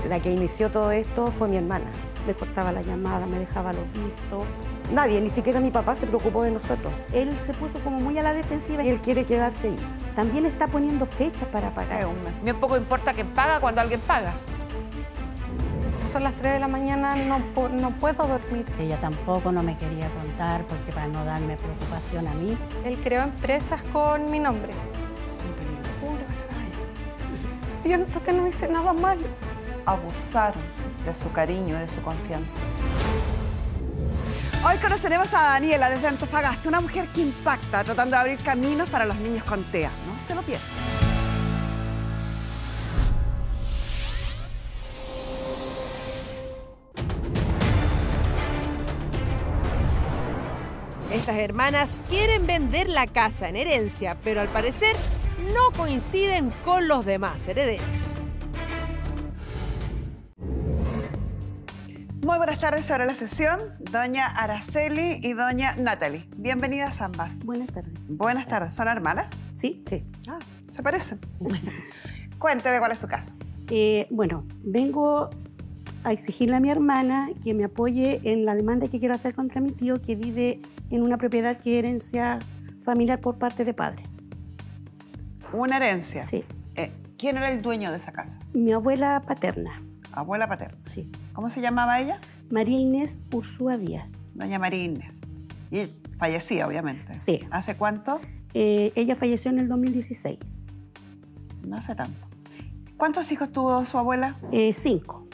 La que inició todo esto fue mi hermana. Me cortaba la llamada, me dejaba los vistos. Nadie, ni siquiera mi papá se preocupó de nosotros. Él se puso como muy a la defensiva y él quiere quedarse ahí. También está poniendo fechas para pagar. Bien poco importa quién paga cuando alguien paga. Son las 3 de la mañana, no puedo dormir. Ella tampoco no me quería contar porque para no darme preocupación a mí. Él creó empresas con mi nombre. Siento que no hice nada malo. Abusaron de su cariño y de su confianza. Hoy conoceremos a Daniela desde Antofagasta, una mujer que impacta tratando de abrir caminos para los niños con TEA. No se lo pierdan. Estas hermanas quieren vender la casa en herencia, pero al parecer no coinciden con los demás herederos. Muy buenas tardes, ahora la sesión. Doña Araceli y doña Natalie. Bienvenidas ambas. Buenas tardes. Buenas tardes. ¿Son hermanas? Sí, sí. Ah, se parecen. Cuénteme cuál es su caso. Bueno, vengo a exigirle a mi hermana que me apoye en la demanda que quiero hacer contra mi tío que vive en una propiedad que es herencia familiar por parte de padre. ¿Una herencia? Sí. ¿Quién era el dueño de esa casa? Mi abuela paterna. Abuela paterna. Sí. ¿Cómo se llamaba ella? María Inés Ursúa Díaz. Doña María Inés. Y fallecía, obviamente. Sí. ¿Hace cuánto? Ella falleció en el 2016. No hace tanto. ¿Cuántos hijos tuvo su abuela? 5.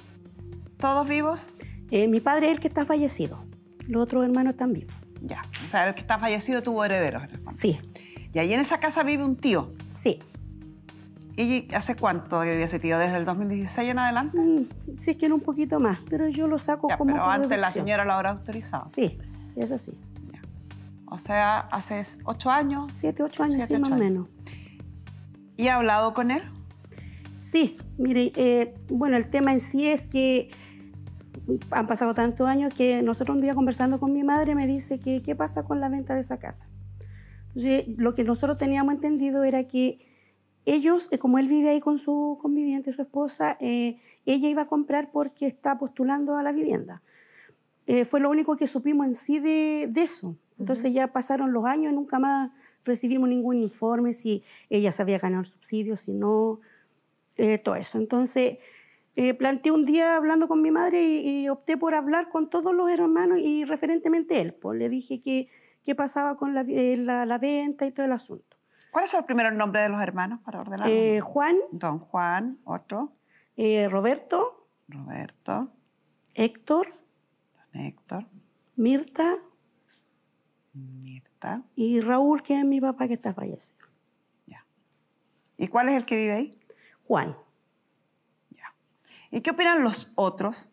¿Todos vivos? Mi padre es el que está fallecido. Los otros hermanos están vivos. Ya. O sea, el que está fallecido tuvo herederos. Sí. Y ahí en esa casa vive un tío. Sí. ¿Y hace cuánto que vive ese tío? ¿Desde el 2016 en adelante? Sí, es que era un poquito más, pero yo lo saco Ya, como pero por antes la deducción. señora lo habrá autorizado. Sí, sí, eso sí. Ya. O sea, hace 8 años. 7, 8 años, 7, sí, más o 8 años. menos. ¿Y ha hablado con él? Sí, mire, bueno, el tema en sí es que han pasado tantos años que nosotros un día conversando con mi madre me dice que qué pasa con la venta de esa casa. Entonces, lo que nosotros teníamos entendido era que ellos, como él vive ahí con su conviviente, su esposa, ella iba a comprar porque está postulando a la vivienda. Fue lo único que supimos en sí de eso. Entonces ya pasaron los años y nunca más recibimos ningún informe si ella se había ganado el subsidio, si no, todo eso. Entonces planteé un día hablando con mi madre y opté por hablar con todos los hermanos y referentemente él. Pues le dije qué pasaba con la venta y todo el asunto. ¿Cuáles son los primeros nombres de los hermanos para ordenar? Juan. Don Juan, otro. Roberto. Roberto. Héctor. Don Héctor. Mirta. Mirta. Y Raúl, que es mi papá que está fallecido. Ya. ¿Y cuál es el que vive ahí? Juan. Ya. ¿Y qué opinan los otros?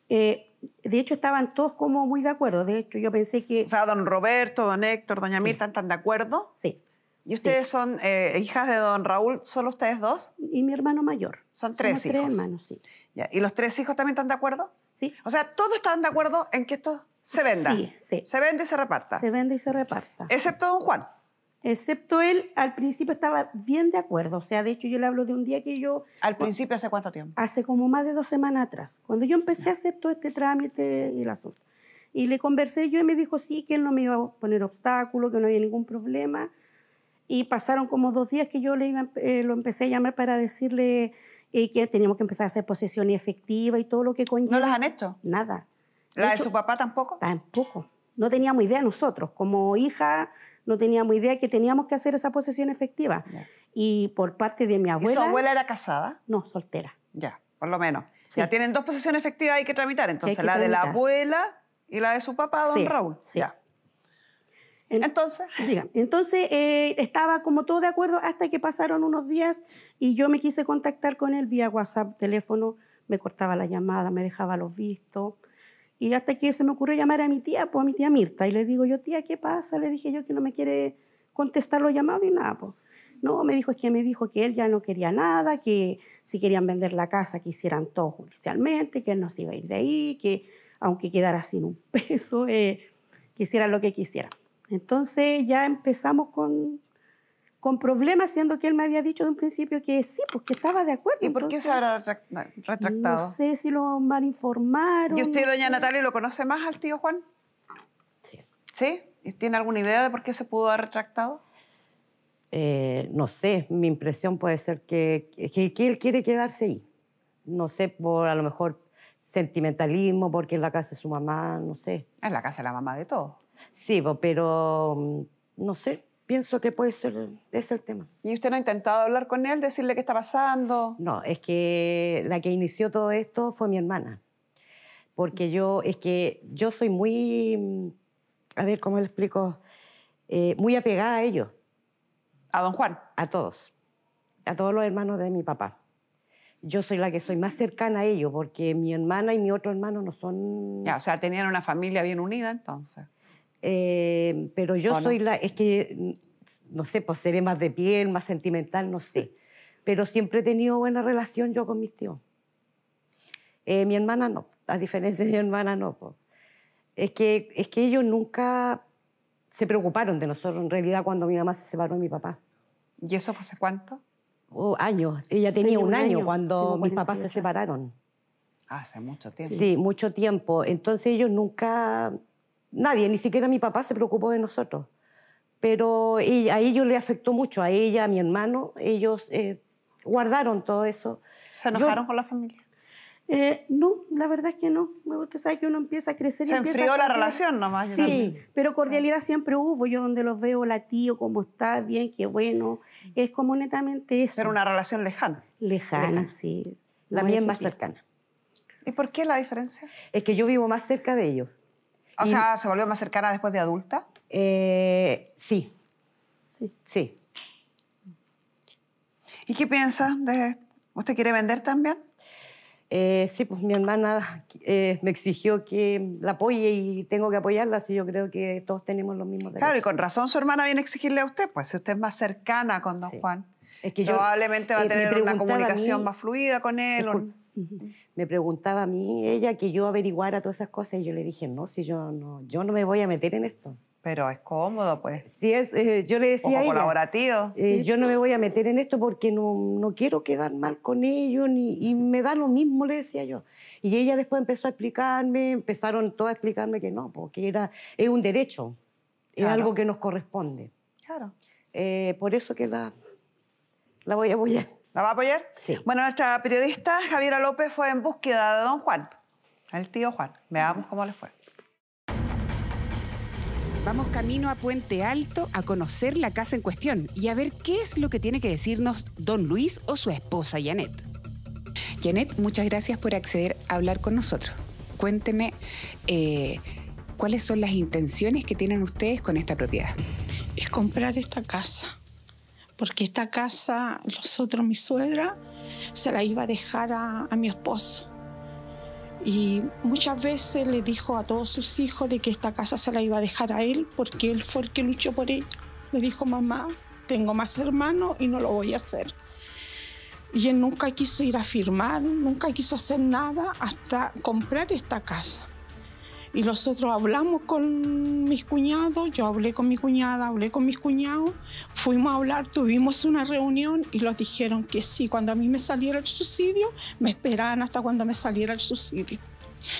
De hecho, estaban todos como muy de acuerdo. De hecho, yo pensé que... O sea, don Roberto, don Héctor, doña Sí. Mirta, ¿están de acuerdo? Sí. ¿Y ustedes son hijas de don Raúl, solo ustedes dos? Y mi hermano mayor. Son Somos 3 hijos. 3 hermanos, sí. Ya. ¿Y los 3 hijos también están de acuerdo? Sí. O sea, todos están de acuerdo en que esto se venda. Sí, sí. Se vende y se reparta. Se vende y se reparta. Excepto don Juan. Excepto él, al principio estaba bien de acuerdo. O sea, de hecho, yo le hablo de un día que yo... ¿Al principio hace cuánto tiempo? Hace como más de 2 semanas atrás, cuando yo empecé a hacer todo este trámite y el asunto. Y le conversé yo y me dijo sí, que él no me iba a poner obstáculos, que no había ningún problema. Y pasaron como 2 días que yo lo empecé a llamar para decirle que teníamos que empezar a hacer posesiones efectivas y todo lo que conlleva. ¿No las han hecho? Nada. ¿La de hecho, su papá tampoco? Tampoco. No teníamos idea nosotros. Como hija, no teníamos idea que teníamos que hacer esa posesión efectiva. Ya. Y por parte de mi abuela... ¿Y su abuela era casada? No, soltera. Ya, por lo menos. Sí. Ya tienen 2 posesiones efectivas hay que tramitar. Entonces, que la de la tramitar. abuela y la de su papá, don Sí, Raúl. sí. Ya. Entonces, Entonces estaba como todo de acuerdo hasta que pasaron unos días y yo me quise contactar con él vía WhatsApp, teléfono, me cortaba la llamada, me dejaba los vistos. Y hasta que se me ocurrió llamar a mi tía, pues a mi tía Mirta, y le digo yo, tía, ¿qué pasa? Le dije yo que no me quiere contestar los llamados y nada, pues. No, me dijo que él ya no quería nada, que si querían vender la casa que hicieran todo judicialmente, que él no se iba a ir de ahí, que aunque quedara sin un peso, que hicieran lo que quisieran. Entonces ya empezamos con con problemas, siendo que él me había dicho de un principio que sí, porque estaba de acuerdo. ¿Y por qué se habrá retractado? No sé si lo malinformaron. ¿Y usted, no doña sé. Natalia, lo conoce más al tío Juan? Sí. ¿Sí? ¿Y tiene alguna idea de por qué se pudo haber retractado? No sé, mi impresión puede ser que él quiere quedarse ahí. No sé, por a lo mejor sentimentalismo, porque es la casa de su mamá, no sé. Es la casa de la mamá de todos. Sí, pero no sé, pienso que puede ser, ese es el tema. ¿Y usted no ha intentado hablar con él, decirle qué está pasando? No, es que la que inició todo esto fue mi hermana. Porque yo soy muy, a ver, ¿cómo le explico? Muy apegada a ellos. ¿A don Juan? A todos los hermanos de mi papá. Yo soy la que soy más cercana a ellos, porque mi hermana y mi otro hermano no son... Ya, o sea, tenían una familia bien unida, entonces. Pero yo soy es que, no sé, pues seré más de piel, más sentimental, no sé. Pero siempre he tenido buena relación yo con mis tíos. Mi hermana no, a diferencia de mi hermana no. Pues. Es que ellos nunca se preocuparon de nosotros, en realidad, cuando mi mamá se separó de mi papá. ¿Y eso fue hace cuánto? Años. Ella tenía un año cuando Tengo mis papás 48. se separaron. Hace mucho tiempo. Sí, mucho tiempo. Entonces ellos nunca... Nadie, ni siquiera mi papá se preocupó de nosotros. Pero a ellos les afectó mucho, a ella, a mi hermano. Ellos guardaron todo eso. ¿Se enojaron con la familia? No, la verdad es que no. Usted sabe que uno empieza a crecer y Se empieza enfrió a la saber. relación nomás. Sí, pero cordialidad siempre hubo. Yo donde los veo, la tío, cómo está, bien, qué bueno. Es como netamente eso. Pero una relación lejana. Lejana, sí. La No mía es es más efectiva. cercana. ¿Y por qué la diferencia? Es que yo vivo más cerca de ellos. O sea, ¿se volvió más cercana después de adulta? Sí, Sí. sí. ¿Y qué piensa? ¿Usted quiere vender también? Sí, pues mi hermana me exigió que la apoye y tengo que apoyarla, así yo creo que todos tenemos los mismos derechos. Claro, y con razón su hermana viene a exigirle a usted, pues si usted es más cercana con don Sí. Juan, Es que probablemente va a me tener una preguntaba a comunicación mí- más fluida con él. Me preguntaba a mí, ella, que yo averiguara todas esas cosas y yo le dije, no, si yo no me voy a meter en esto. Pero es cómodo, pues. Si yo le decía Ojo a ella, colaborativo. yo no me voy a meter en esto porque no quiero quedar mal con ellos y me da lo mismo, le decía yo. Y ella después empezó a explicarme, empezaron todos a explicarme que no, porque es un derecho, es Claro. algo que nos corresponde. Claro. Por eso que la voy a apoyar. ¿La va a apoyar? Sí. Bueno, nuestra periodista Javiera López fue en búsqueda de don Juan, el tío Juan. Veamos cómo le fue. Vamos camino a Puente Alto a conocer la casa en cuestión y a ver qué es lo que tiene que decirnos don Luis o su esposa Janet. Janet, muchas gracias por acceder a hablar con nosotros. Cuénteme cuáles son las intenciones que tienen ustedes con esta propiedad. Es comprar esta casa, porque esta casa, mi suegra, se la iba a dejar a mi esposo. Y muchas veces le dijo a todos sus hijos de que esta casa se la iba a dejar a él, porque él fue el que luchó por ella. Le dijo, mamá, tengo más hermanos y no lo voy a hacer. Y él nunca quiso ir a firmar, nunca quiso hacer nada hasta comprar esta casa. Y nosotros hablamos con mis cuñados, yo hablé con mi cuñada, hablé con mis cuñados, fuimos a hablar, tuvimos una reunión y los dijeron que sí, cuando a mí me saliera el subsidio, me esperaban hasta cuando me saliera el subsidio.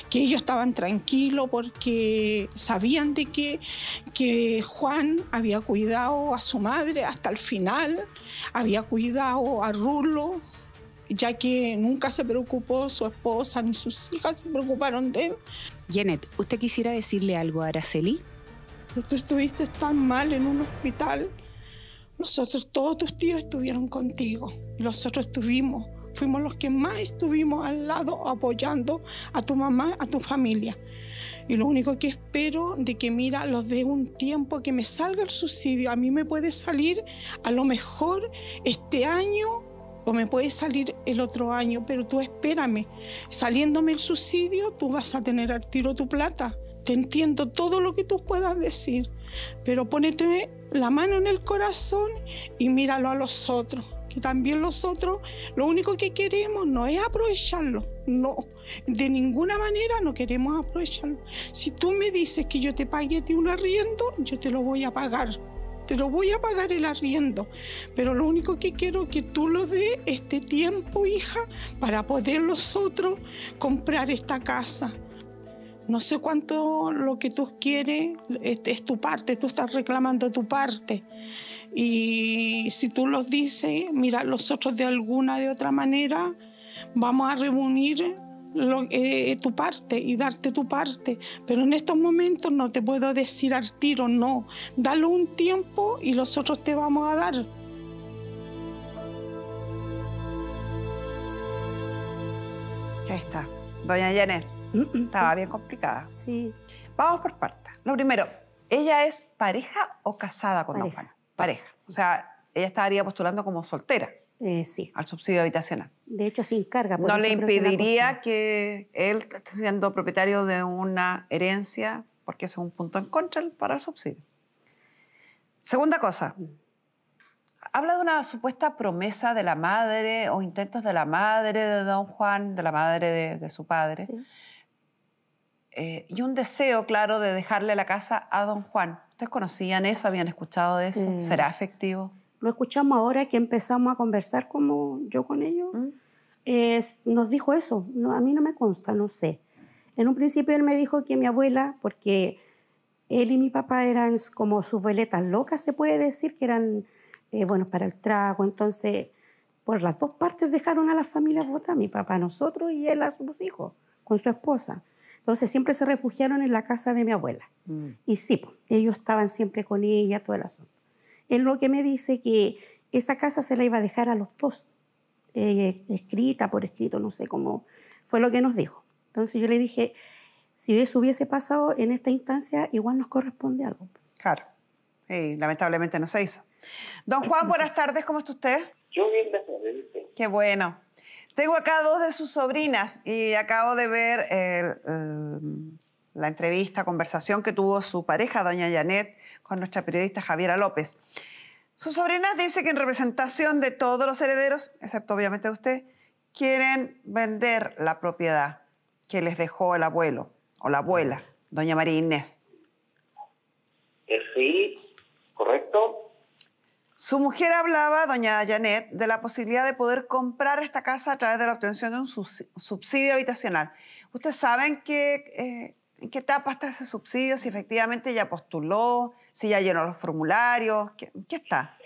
Que ellos estaban tranquilos porque sabían de que Juan había cuidado a su madre hasta el final, había cuidado a Rulo, ya que nunca se preocupó su esposa ni sus hijas se preocuparon de él. Janet, ¿usted quisiera decirle algo a Araceli? Tú estuviste tan mal en un hospital. Nosotros, todos tus tíos estuvieron contigo. Y nosotros fuimos los que más estuvimos al lado apoyando a tu mamá, a tu familia. Y lo único que espero de que, mira, los dé un tiempo que me salga el subsidio. A mí me puede salir a lo mejor este año o me puede salir el otro año, pero tú espérame. Saliéndome el subsidio, tú vas a tener al tiro tu plata. Te entiendo todo lo que tú puedas decir, pero ponete la mano en el corazón y míralo a los otros, que también los otros, lo único que queremos no es aprovecharlo, no, de ninguna manera no queremos aprovecharlo. Si tú me dices que yo te pague a ti un arriendo, yo te lo voy a pagar, te lo voy a pagar el arriendo, pero lo único que quiero es que tú lo des este tiempo, hija, para poder nosotros comprar esta casa. No sé cuánto lo que tú quieres es tu parte, tú estás reclamando tu parte. Y si tú los dices, mira, nosotros de alguna de otra manera vamos a reunir tu parte y darte tu parte. Pero en estos momentos no te puedo decir al tiro, no. Dale un tiempo y nosotros te vamos a dar. Ahí está. Doña Janet. Estaba bien complicada. Sí. Vamos por partes. Lo primero, ¿ella es pareja o casada con don Juan? Pareja. Sí. O sea, ella estaría postulando como soltera. Sí. Al subsidio habitacional. De hecho, sin carga. No le impediría que él, siendo propietario de una herencia, porque eso es un punto en contra para el subsidio. Segunda cosa. Habla de una supuesta promesa de la madre o intentos de la madre de don Juan, de la madre de su padre. Sí. Y un deseo, claro, de dejarle la casa a don Juan. ¿Ustedes conocían eso? ¿Habían escuchado de eso? ¿Será efectivo? Lo escuchamos ahora que empezamos a conversar como yo con ellos. Nos dijo eso. No, a mí no me consta, no sé. En un principio él me dijo que mi abuela, porque él y mi papá eran como sus veletas locas, se puede decir, que eran buenos para el trago. Entonces, por las dos partes dejaron a las familias votar. Mi papá a nosotros y él a sus hijos, con su esposa. Entonces siempre se refugiaron en la casa de mi abuela. Y sí, pues, ellos estaban siempre con ella, todo el asunto. Él lo que me dice que esa casa se la iba a dejar a los dos, escrita, por escrito, no sé cómo, fue lo que nos dijo. Entonces yo le dije, si eso hubiese pasado en esta instancia, igual nos corresponde algo. Claro, y lamentablemente no se hizo. Don Juan, buenas tardes, ¿cómo está usted? Yo bien, gracias. Qué bueno. Tengo acá dos de sus sobrinas y acabo de ver la entrevista, conversación que tuvo su pareja, doña Janet, con nuestra periodista Javiera López. Sus sobrinas dicen que en representación de todos los herederos, excepto obviamente de usted, quieren vender la propiedad que les dejó el abuelo o la abuela, doña María Inés. Sí, correcto. Su mujer hablaba, doña Janet, de la posibilidad de poder comprar esta casa a través de la obtención de un subsidio habitacional. ¿Ustedes saben en qué etapa está ese subsidio? Si efectivamente ya postuló, si ya llenó los formularios, ¿qué está?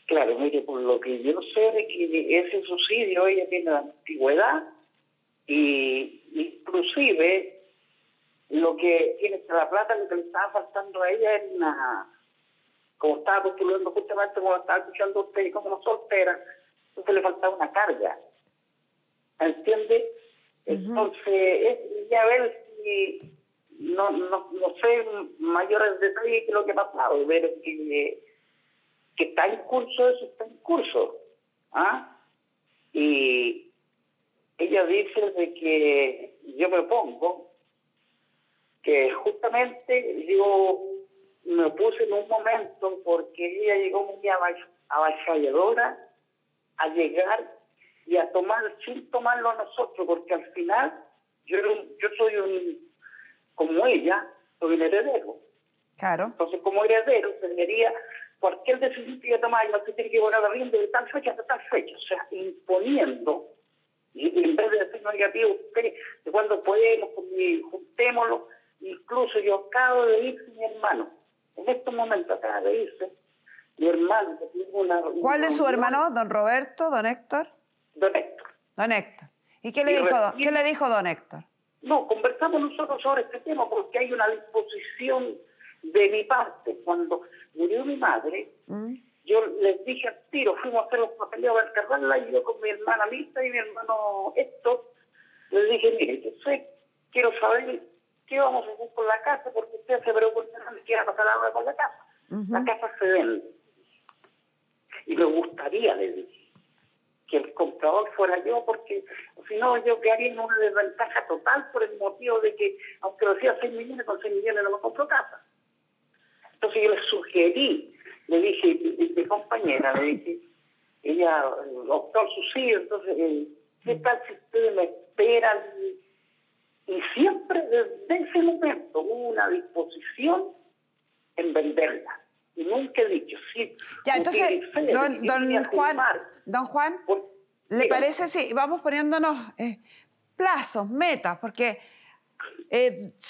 Claro, mire, por lo que yo sé de que ese subsidio ella tiene la antigüedad y inclusive lo que tiene la plata, lo que le estaba faltando a ella es una... Como estaba postulando justamente, como estaba escuchando usted, como una soltera, entonces le faltaba una carga. ¿Entiende? Entonces, ya ver si, no sé mayores detalles que lo que ha pasado, ver que está en curso, eso está en curso. ¿Ah? Y ella dice de que yo me opongo, que justamente yo me opuse en un momento porque ella llegó muy avasalladora a llegar y a tomar sin tomarlo a nosotros, porque al final yo soy como ella, soy un heredero. Claro. Entonces, como heredero, tendría cualquier decisión que yo tomara, yo tiene que volar arriendo de tal fecha hasta tal fecha, o sea, imponiendo, y en vez de decirnos negativo, usted, de cuando podemos, juntémoslo, incluso yo acabo de irse mi hermano. En estos momentos acaba de irse mi hermano. ¿Cuál de sus hermanos? ¿Don Roberto? ¿Don Héctor? Don Héctor. Don Héctor. ¿Y qué le dijo don Héctor? No, conversamos nosotros sobre este tema porque hay una disposición de mi parte. Cuando murió mi madre, yo les dije al tiro, fuimos a hacer los papeleos para cargarla y yo con mi hermana Lisa y mi hermano Héctor, les dije, mire, yo quiero saber qué vamos a hacer con la casa, porque usted se preocupa de qué va a pasar ahora con la casa. La casa se vende. Y me gustaría, le dije, que el comprador fuera yo, porque si no yo quedaría en una desventaja total por el motivo de que, aunque lo hacía 6 millones, con 6 millones no me compro casa. Entonces yo le sugerí, le dije, mi compañera, le dije, ella optó al subsidio, entonces, ¿qué tal si ustedes me esperan? Y siempre desde ese momento hubo una disposición en venderla. y nunca he dicho sí. Ya, entonces, don Juan, ¿le parece si vamos poniéndonos plazos, metas? Porque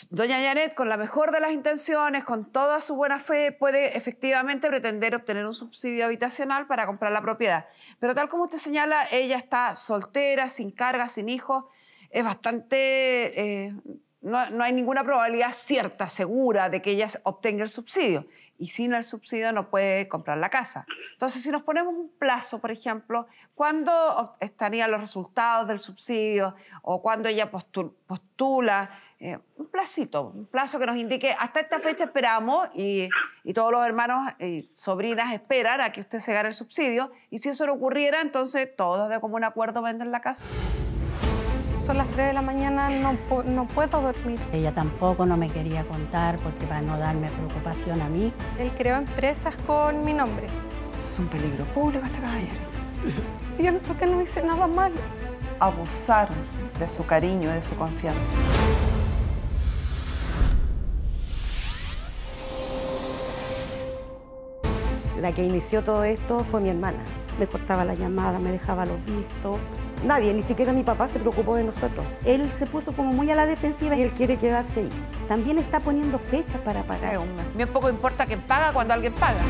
doña Janet, con la mejor de las intenciones, con toda su buena fe, puede efectivamente pretender obtener un subsidio habitacional para comprar la propiedad. Pero tal como usted señala, ella está soltera, sin carga, sin hijos. Es bastante... no hay ninguna probabilidad cierta, segura, de que ella obtenga el subsidio. Y sin el subsidio no puede comprar la casa. Entonces, si nos ponemos un plazo, por ejemplo, ¿cuándo estarían los resultados del subsidio? O cuándo ella postula. Un plazo que nos indique, hasta esta fecha esperamos y todos los hermanos y sobrinas esperan a que usted se gane el subsidio. Y si eso no ocurriera, entonces todos de común acuerdo venden la casa. Son las 3 de la mañana, no puedo dormir. Ella tampoco no me quería contar porque para no darme preocupación a mí. Él creó empresas con mi nombre. Es un peligro público este caballero. Siento que no hice nada malo. Abusaron de su cariño y de su confianza. La que inició todo esto fue mi hermana. Me cortaba la llamada, me dejaba los vistos. Nadie, ni siquiera mi papá se preocupó de nosotros. Él se puso como muy a la defensiva Y él quiere quedarse ahí. también está poniendo fechas para pagar. Bien poco importa quién paga cuando alguien paga.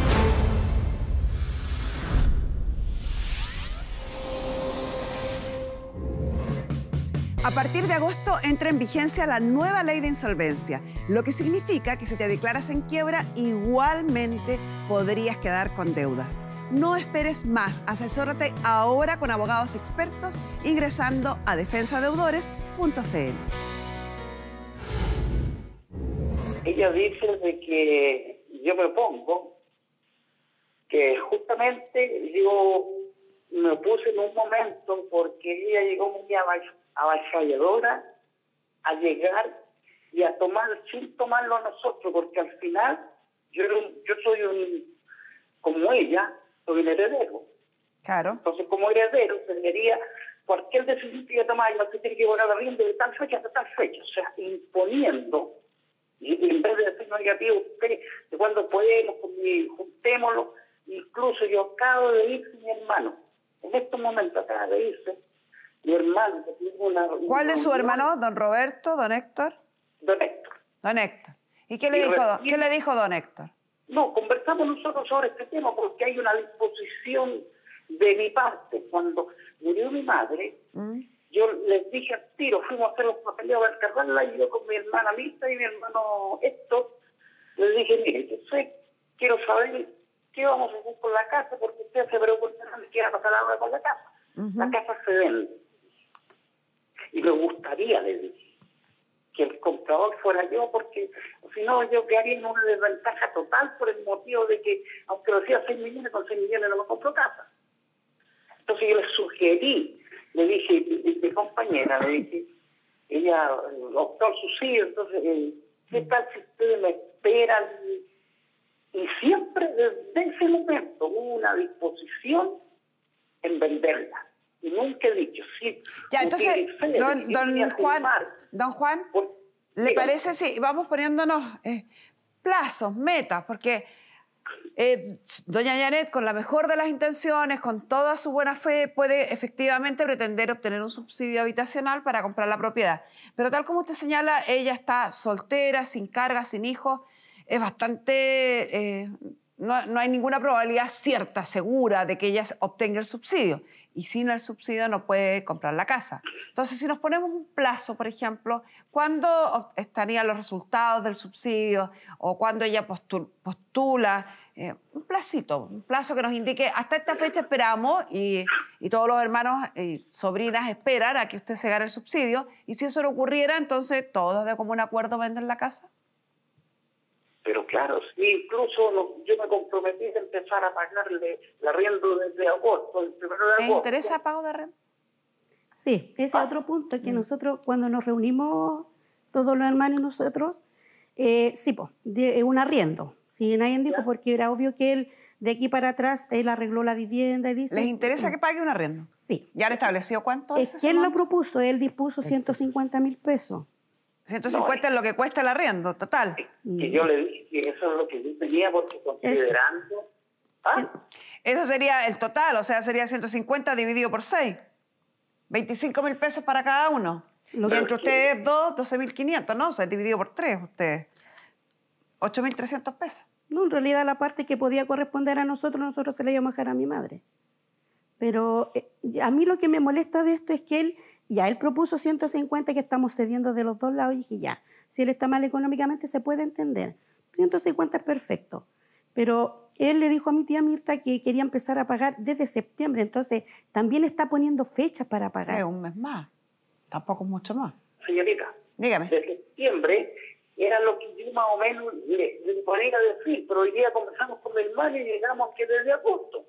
A partir de agosto entra en vigencia la nueva ley de insolvencia, lo que significa que si te declaras en quiebra, igualmente podrías quedar con deudas. No esperes más, asesórate ahora con abogados expertos ingresando a defensadeudores.cl. Ella dice de que yo me opongo, que justamente yo me puse en un momento porque ella llegó muy avasalladora a llegar y a tomar sin tomarlo a nosotros, porque al final yo soy como ella, soy un heredero. Claro. Entonces, como heredero, tendría cualquier decisión que yo tomara, no se tiene que poner arriendo de tal fecha hasta tal fecha, o sea, imponiendo, y en vez de decir negativo, usted, de cuando podemos, juntémoslo, incluso yo acabo de irse mi hermano, en estos momentos acaba de irse mi hermano. ¿Cuál es su hermano? ¿Don Roberto? ¿Don Héctor? Don Héctor. Don Héctor. ¿Y qué le dijo don Héctor? No, conversamos nosotros sobre este tema porque hay una disposición de mi parte. Cuando murió mi madre, yo les dije al tiro, fuimos a hacer los papeleos a encargarla, y yo con mi hermana Lisa y mi hermano Héctor, les dije, mire, yo quiero saber qué vamos a hacer con la casa, porque usted se preocupa de qué va a pasar ahora con la casa. La casa se vende. Y me gustaría, le dije, que el comprador fuera yo, porque si no yo quedaría en una desventaja total por el motivo de que, aunque lo hacía 6 millones, con 6 millones no me compro casa. Entonces yo le sugerí, le dije, mi compañera, le dije, ella optó al subsidio, entonces, ¿qué tal si ustedes me esperan? Y siempre desde ese momento hubo una disposición en venderla. Y nunca he dicho, sí. Ya, entonces, don Juan, ¿le parece si vamos poniéndonos plazos, metas? Porque doña Janet, con la mejor de las intenciones, con toda su buena fe, puede efectivamente pretender obtener un subsidio habitacional para comprar la propiedad. Pero tal como usted señala, ella está soltera, sin carga, sin hijos. Es bastante... no hay ninguna probabilidad cierta, segura, de que ella obtenga el subsidio. Y sin el subsidio no puede comprar la casa. Entonces, si nos ponemos un plazo, por ejemplo, ¿cuándo estarían los resultados del subsidio? O cuándo ella postula. Un plazo que nos indique, hasta esta fecha esperamos y todos los hermanos y sobrinas esperan a que usted se gane el subsidio. Y si eso no ocurriera, entonces todos de común acuerdo venden la casa. Pero claro, sí, incluso yo me comprometí a empezar a pagarle el arriendo desde agosto, el 1 de agosto. ¿Le interesa el pago de arriendo? Sí, ese es otro punto, que nosotros cuando nos reunimos, todos los hermanos y nosotros, un arriendo. Sí, nadie dijo, porque era obvio que él, de aquí para atrás, él arregló la vivienda y dice... ¿Les interesa que pague un arriendo? Sí. ¿Ya le estableció cuánto es? ¿Quién lo propuso? Él dispuso 150.000 pesos. 150 es lo que cuesta el arriendo, total. Que yo le dije que eso es lo que yo tenía, porque considerando... Eso sería el total, o sea, sería 150 dividido por 6. 25.000 pesos para cada uno. Y entre ustedes dos, 12.500, ¿no? O sea, dividido por 3, ustedes. 8.300 pesos. No, en realidad la parte que podía corresponder a nosotros se la íbamos a dejar a mi madre. Pero a mí lo que me molesta de esto es que él propuso 150, que estamos cediendo de los dos lados, y dije, ya, si él está mal económicamente se puede entender. 150 es perfecto. Pero él le dijo a mi tía Mirta que quería empezar a pagar desde septiembre, entonces también está poniendo fechas para pagar. Es un mes más, tampoco es mucho más. Señorita, dígame. De septiembre era lo que yo más o menos le ponía a decir, pero hoy día conversamos con mi hermano y llegamos que desde agosto.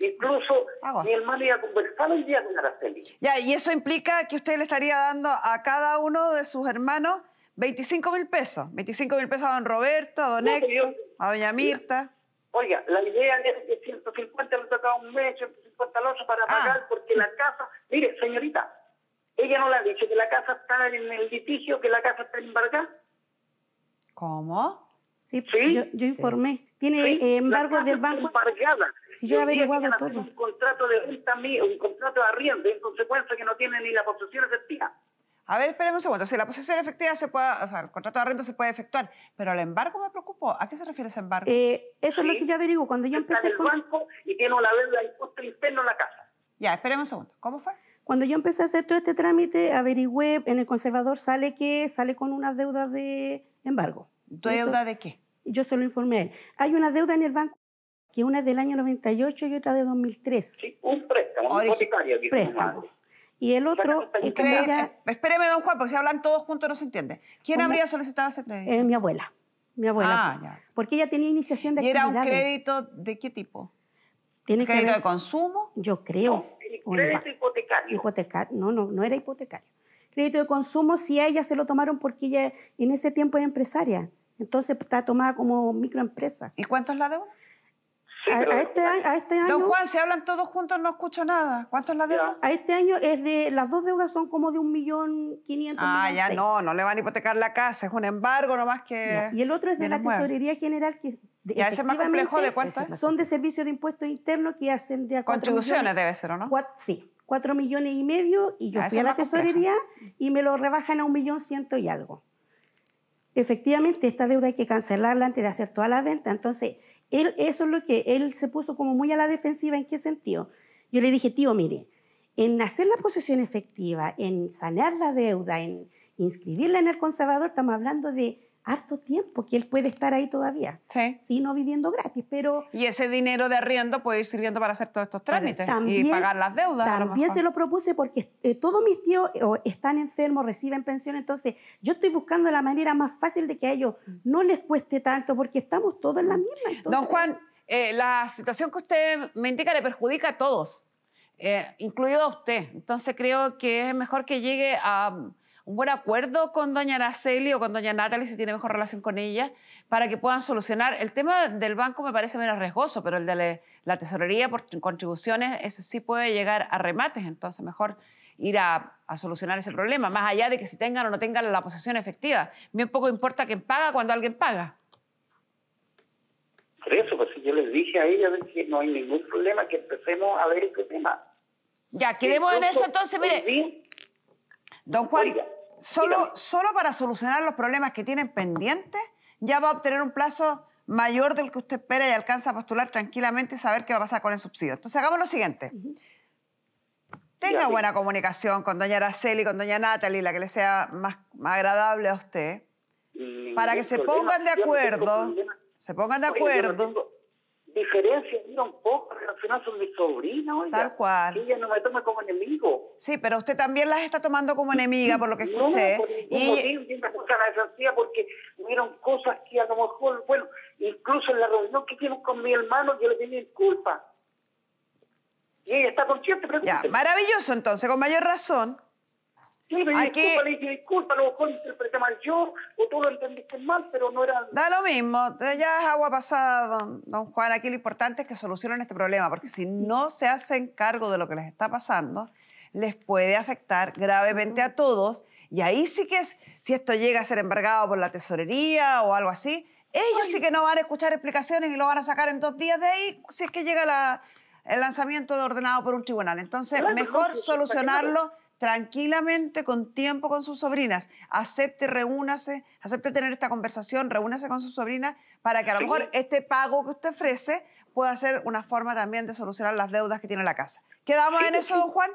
Incluso mi hermano iba a conversar hoy día con Araceli. Ya, y eso implica que usted le estaría dando a cada uno de sus hermanos 25.000 pesos. 25.000 pesos a don Roberto, a don Héctor, a doña Mirta. Oiga, la idea es que 150 le tocaba un mes, 150 al otro para pagar, porque la casa... Mire, señorita, ella no le ha dicho que la casa está en el litigio, que la casa está embargada. ¿Cómo? Sí, pues yo informé. Tiene embargo del banco. Embargada. Si yo he averiguado todo. Un contrato de venta mío, un contrato de arriendo, en consecuencia que no tiene ni la posesión efectiva. A ver, espéreme un segundo. Si la posesión efectiva se puede, o sea, el contrato de arrendo se puede efectuar, pero el embargo me preocupó. ¿A qué se refiere ese embargo? Eso es lo que yo averiguo. Cuando yo empecé con el banco y tiene una deuda de impuesto interno en la casa. Ya, espéreme un segundo. ¿Cómo fue? Cuando yo empecé a hacer todo este trámite, averigüé, en el conservador sale con una deuda de embargo. ¿Deuda de qué? Yo se lo informé a él. Hay una deuda en el banco, que una es del año 98 y otra de 2003. Sí, un préstamo, un hipotecario. Préstamos. Y el otro... Espéreme, don Juan, porque si hablan todos juntos no se entiende. ¿Quién habría solicitado ese crédito? Mi abuela. Mi abuela. Ya. Porque ella tenía iniciación de ¿Y actividades. era un crédito de qué tipo? ¿Crédito de consumo? Yo creo. Crédito hipotecario. No era hipotecario. Crédito de consumo, sí, a ella se lo tomaron porque ella en ese tiempo era empresaria. Entonces está tomada como microempresa. ¿Y cuánto es la deuda? Sí, a este año... Don Juan, si hablan todos juntos no escucho nada. ¿Cuánto es la deuda? A este año las dos deudas son como de 1.500.000. Ya no le van a hipotecar la casa, es un embargo nomás que... Ya. Y el otro es de la Tesorería General, que ¿Ya ese es más complejo? ¿De cuánto es? Son de servicio de impuestos internos que hacen de a 4 contribuciones millones, debe ser, ¿o no? Sí, 4,5 millones, y yo fui a la Tesorería y me lo rebajan a 1.100.000 y algo. Efectivamente, esta deuda hay que cancelarla antes de hacer toda la venta. Entonces, eso es lo que él se puso como muy a la defensiva. ¿En qué sentido? Yo le dije, tío, mire, en hacer la posesión efectiva, en sanear la deuda, en inscribirla en el conservador, estamos hablando de harto tiempo que él puede estar ahí todavía. Sí, no viviendo gratis, pero... Y ese dinero de arriendo puede ir sirviendo para hacer todos estos trámites y pagar las deudas. También se lo propuse porque todos mis tíos están enfermos, reciben pensión, entonces yo estoy buscando la manera más fácil de que a ellos no les cueste tanto, porque estamos todos en la misma. Entonces... Don Juan, la situación que usted me indica le perjudica a todos, incluido a usted. Entonces creo que es mejor que llegue a un buen acuerdo con doña Araceli o con doña Natalie, si tiene mejor relación con ella, para que puedan solucionar. El tema del banco me parece menos riesgoso, pero el de la tesorería por contribuciones, ese sí puede llegar a remates. Entonces mejor ir a solucionar ese problema, más allá de que si tengan o no tengan la posesión efectiva. Bien poco importa quién paga cuando alguien paga. Por eso, pues yo les dije a ella que no hay ningún problema, que empecemos a ver este tema. Ya, quedemos en eso entonces, mire. Don Juan, solo para solucionar los problemas que tienen pendientes, ya va a obtener un plazo mayor del que usted espera y alcanza a postular tranquilamente y saber qué va a pasar con el subsidio. Entonces hagamos lo siguiente. Tenga buena comunicación con doña Araceli, con doña Natalie, la que le sea más agradable a usted, para que se pongan de acuerdo. Se pongan de acuerdo. Diferencias, mira, un poco relacionadas con mi sobrina, oiga. Tal cual. Que ella no me tome como enemigo. Sí, pero usted también las está tomando como enemiga, por lo que escuché. No, por ningún motivo, una cosa la defensiva, porque hubieron cosas que a lo mejor, bueno, incluso en la reunión que hicimos con mi hermano, yo le tenía disculpas. Y ella está consciente, pregúntele. Ya, maravilloso entonces, con mayor razón. Sí, me le dije disculpa, a lo mejor interpreté mal yo, o tú lo entendiste mal, pero no era... Da lo mismo, ya es agua pasada, don Juan. Aquí lo importante es que solucionen este problema, porque si no se hacen cargo de lo que les está pasando, les puede afectar gravemente a todos. Y ahí sí que si esto llega a ser embargado por la tesorería o algo así, ellos sí que no van a escuchar explicaciones y lo van a sacar en 2 días de ahí si es que llega el lanzamiento ordenado por un tribunal. Entonces, mejor solucionarlo tranquilamente, con tiempo, con sus sobrinas. Acepte, reúnase, acepte tener esta conversación, reúnase con sus sobrinas para que a lo mejor este pago que usted ofrece pueda ser una forma también de solucionar las deudas que tiene la casa. ¿Quedamos en eso, don Juan?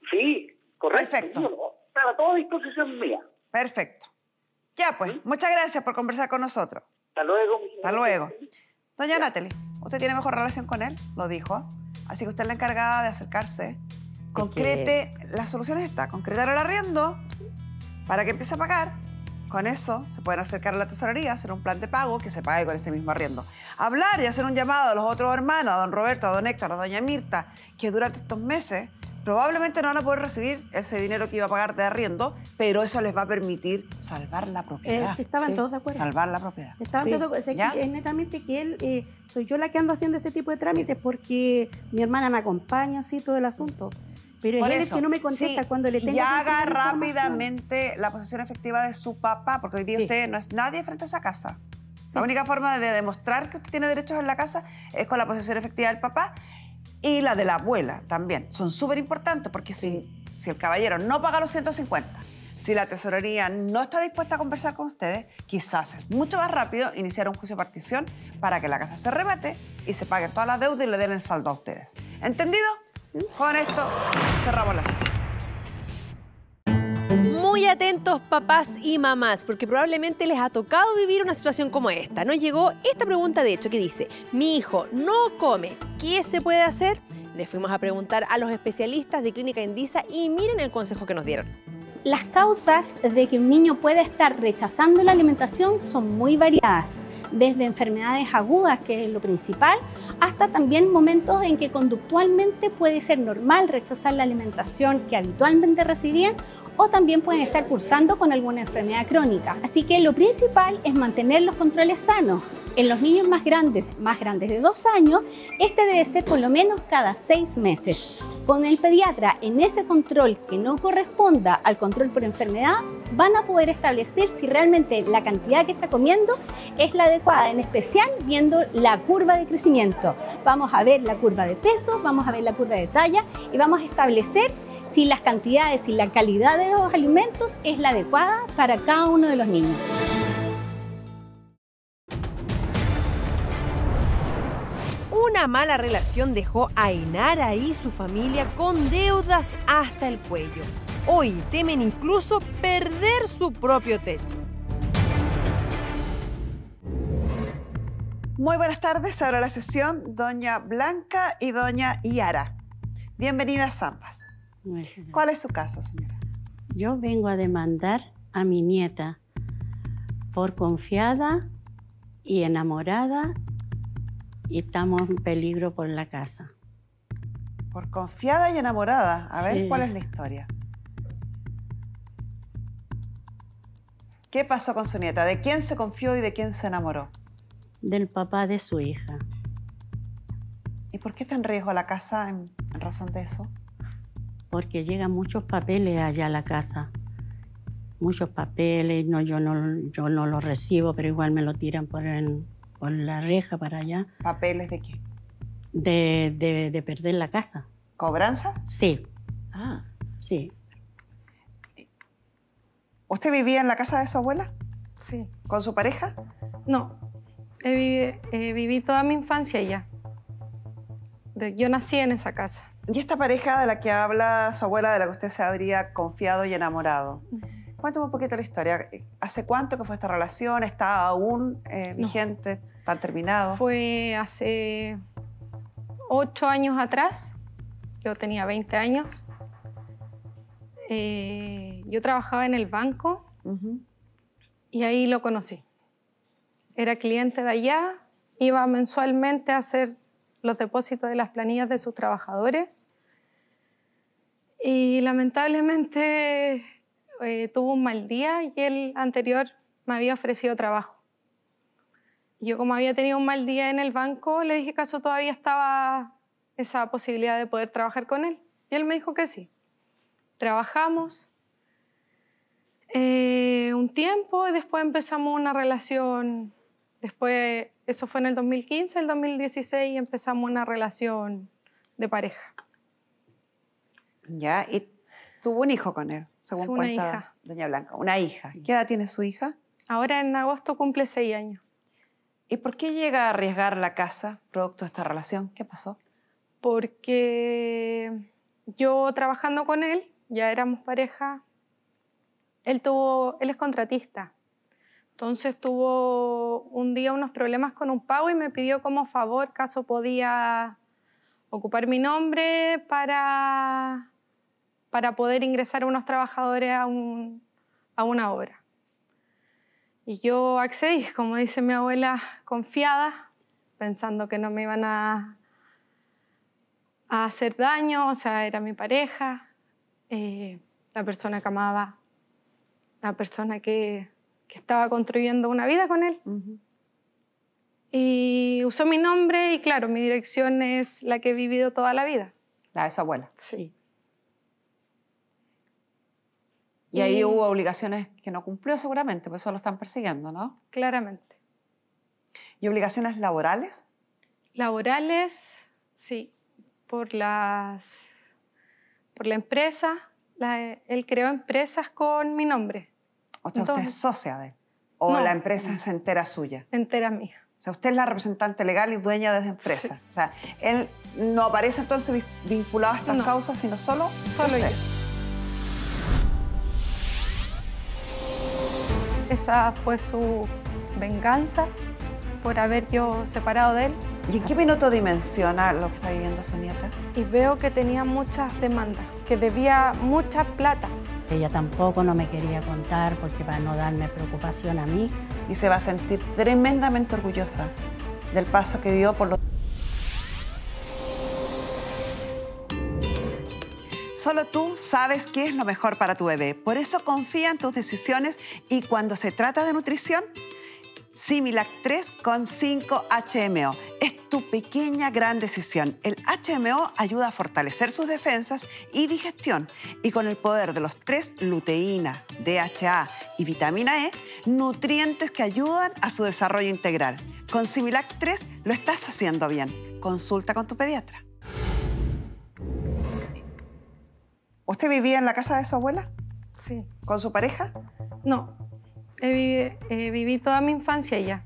Sí, correcto. Perfecto. Está a toda disposición mía. Perfecto. Ya pues, muchas gracias por conversar con nosotros. Hasta luego. Hasta luego. Doña Natalie, usted tiene mejor relación con él, lo dijo. Así que usted es la encargada de acercarse. Concrete, las soluciones están. Concretar el arriendo para que empiece a pagar. Con eso se pueden acercar a la tesorería, hacer un plan de pago que se pague con ese mismo arriendo. Hablar y hacer un llamado a los otros hermanos, a don Roberto, a don Héctor, a doña Mirta, que durante estos meses probablemente no van a poder recibir ese dinero que iba a pagar de arriendo, pero eso les va a permitir salvar la propiedad. Estaban todos de acuerdo. Salvar la propiedad. Estaban todos de acuerdo. Es netamente que él, soy yo la que ando haciendo ese tipo de trámites porque mi hermana me acompaña, así, todo el asunto. Pero es él el que no me contesta cuando le tengo que y haga entregar rápidamente la posesión efectiva de su papá, porque hoy día usted no es nadie frente a esa casa. La única forma de demostrar que usted tiene derechos en la casa es con la posesión efectiva del papá y la de la abuela también. Son súper importantes porque si el caballero no paga los 150, si la tesorería no está dispuesta a conversar con ustedes, quizás es mucho más rápido iniciar un juicio de partición para que la casa se remate y se paguen todas las deudas y le den el saldo a ustedes. ¿Entendido? Con esto cerramos la sesión. Muy atentos papás y mamás, porque probablemente les ha tocado vivir una situación como esta. Nos llegó esta pregunta, de hecho, que dice: mi hijo no come, ¿qué se puede hacer? Le fuimos a preguntar a los especialistas de Clínica Indisa y miren el consejo que nos dieron. Las causas de que un niño pueda estar rechazando la alimentación son muy variadas, desde enfermedades agudas, que es lo principal, hasta también momentos en que conductualmente puede ser normal rechazar la alimentación que habitualmente recibían, o también pueden estar cursando con alguna enfermedad crónica. Así que lo principal es mantener los controles sanos. En los niños más grandes de 2 años, este debe ser por lo menos cada 6 meses. Con el pediatra, en ese control que no corresponda al control por enfermedad, van a poder establecer si realmente la cantidad que está comiendo es la adecuada, en especial viendo la curva de crecimiento. Vamos a ver la curva de peso, vamos a ver la curva de talla y vamos a establecer si las cantidades y la calidad de los alimentos es la adecuada para cada uno de los niños. Una mala relación dejó a Inara y su familia con deudas hasta el cuello. Hoy temen incluso perder su propio techo. Muy buenas tardes, ahora la sesión, doña Blanca y doña Yara. Bienvenidas ambas. ¿Cuál es su caso, señora? Yo vengo a demandar a mi nieta por confiada y enamorada, y estamos en peligro por la casa. Por confiada y enamorada. A ver, sí. ¿Cuál es la historia? ¿Qué pasó con su nieta? ¿De quién se confió y de quién se enamoró? Del papá de su hija. ¿Y por qué está en riesgo la casa en razón de eso? Porque llegan muchos papeles allá a la casa. Muchos papeles, yo no los recibo, pero igual me lo tiran por la reja para allá. ¿Papeles de qué? De perder la casa. ¿Cobranzas? Sí. Ah. Sí. ¿Usted vivía en la casa de su abuela? Sí. ¿Con su pareja? No, viví toda mi infancia allá. Yo nací en esa casa. ¿Y esta pareja de la que habla su abuela, de la que usted se habría confiado y enamorado? Cuéntame un poquito la historia. ¿Hace cuánto que fue esta relación? ¿Está aún vigente? No. ¿Está terminado? Fue hace 8 años atrás. Yo tenía 20 años. Yo trabajaba en el banco y ahí lo conocí. Era cliente de allá, iba mensualmente a hacer los depósitos de las planillas de sus trabajadores y lamentablemente tuvo un mal día y el anterior me había ofrecido trabajo. Yo, como había tenido un mal día en el banco, le dije que acaso todavía estaba esa posibilidad de poder trabajar con él y él me dijo que sí. Trabajamos un tiempo y después empezamos una relación. Después, eso fue en el 2015, el 2016 empezamos una relación de pareja. Ya, y tuvo un hijo con él, según Una cuenta hija. doña Blanca. Una hija. ¿Qué edad tiene su hija? Ahora en agosto cumple 6 años. ¿Y por qué llega a arriesgar la casa producto de esta relación? ¿Qué pasó? Porque yo trabajando con él, ya éramos pareja, él es contratista. Entonces tuvo un día unos problemas con un pago y me pidió como favor caso podía ocupar mi nombre para poder ingresar a unos trabajadores a una obra. Y yo accedí, como dice mi abuela, confiada, pensando que no me iban a hacer daño, o sea, era mi pareja, la persona que amaba, la persona que estaba construyendo una vida con él. Y usó mi nombre y claro, mi dirección es la que he vivido toda la vida. La de su abuela. Sí. Y ahí hubo obligaciones que no cumplió seguramente, por eso lo están persiguiendo, ¿no? Claramente. ¿Y obligaciones laborales? Laborales, sí. Por la empresa. Él creó empresas con mi nombre. O sea, ¿usted es socia de él? ¿O No. la empresa es entera suya? Entera mía. O sea, usted es la representante legal y dueña de esa empresa. Sí. O sea, él no aparece entonces vinculado a estas causas, sino solo yo. Esa fue su venganza por haber yo separado de él. ¿Y en qué minuto dimensiona lo que está viviendo su nieta? Y veo que tenía muchas demandas, que debía mucha plata. Ella tampoco no me quería contar porque para no darme preocupación a mí. Y se va a sentir tremendamente orgullosa del paso que dio por los... Solo tú sabes qué es lo mejor para tu bebé. Por eso confía en tus decisiones y cuando se trata de nutrición, Similac 3 con 5 HMO. Es tu pequeña gran decisión. El HMO ayuda a fortalecer sus defensas y digestión. Y con el poder de los 3 luteína, DHA y vitamina E, nutrientes que ayudan a su desarrollo integral. Con Similac 3 lo estás haciendo bien. Consulta con tu pediatra. ¿Usted vivía en la casa de su abuela? Sí. ¿Con su pareja? No. Viví toda mi infancia allá.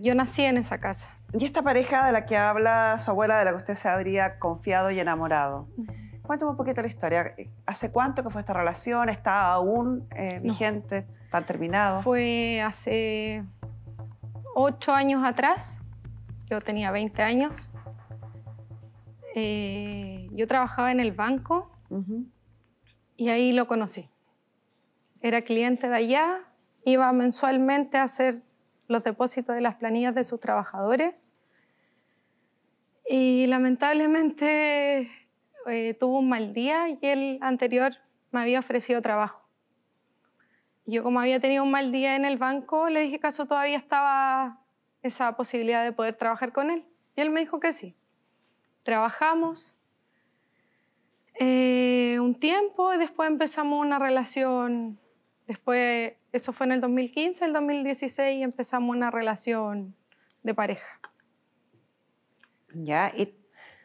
Yo nací en esa casa. ¿Y esta pareja de la que habla su abuela, de la que usted se habría confiado y enamorado? Cuéntame un poquito la historia. ¿Hace cuánto que fue esta relación? ¿Está aún vigente? No. ¿Está terminado? Fue hace 8 años atrás. Yo tenía 20 años. Yo trabajaba en el banco y ahí lo conocí. Era cliente de allá, iba mensualmente a hacer los depósitos de las planillas de sus trabajadores y lamentablemente tuvo un mal día y el anterior me había ofrecido trabajo. Yo como había tenido un mal día en el banco, le dije que acaso todavía estaba esa posibilidad de poder trabajar con él y él me dijo que sí. Trabajamos un tiempo y después empezamos una relación. Después, eso fue en el 2015, el 2016 empezamos una relación de pareja. Ya, y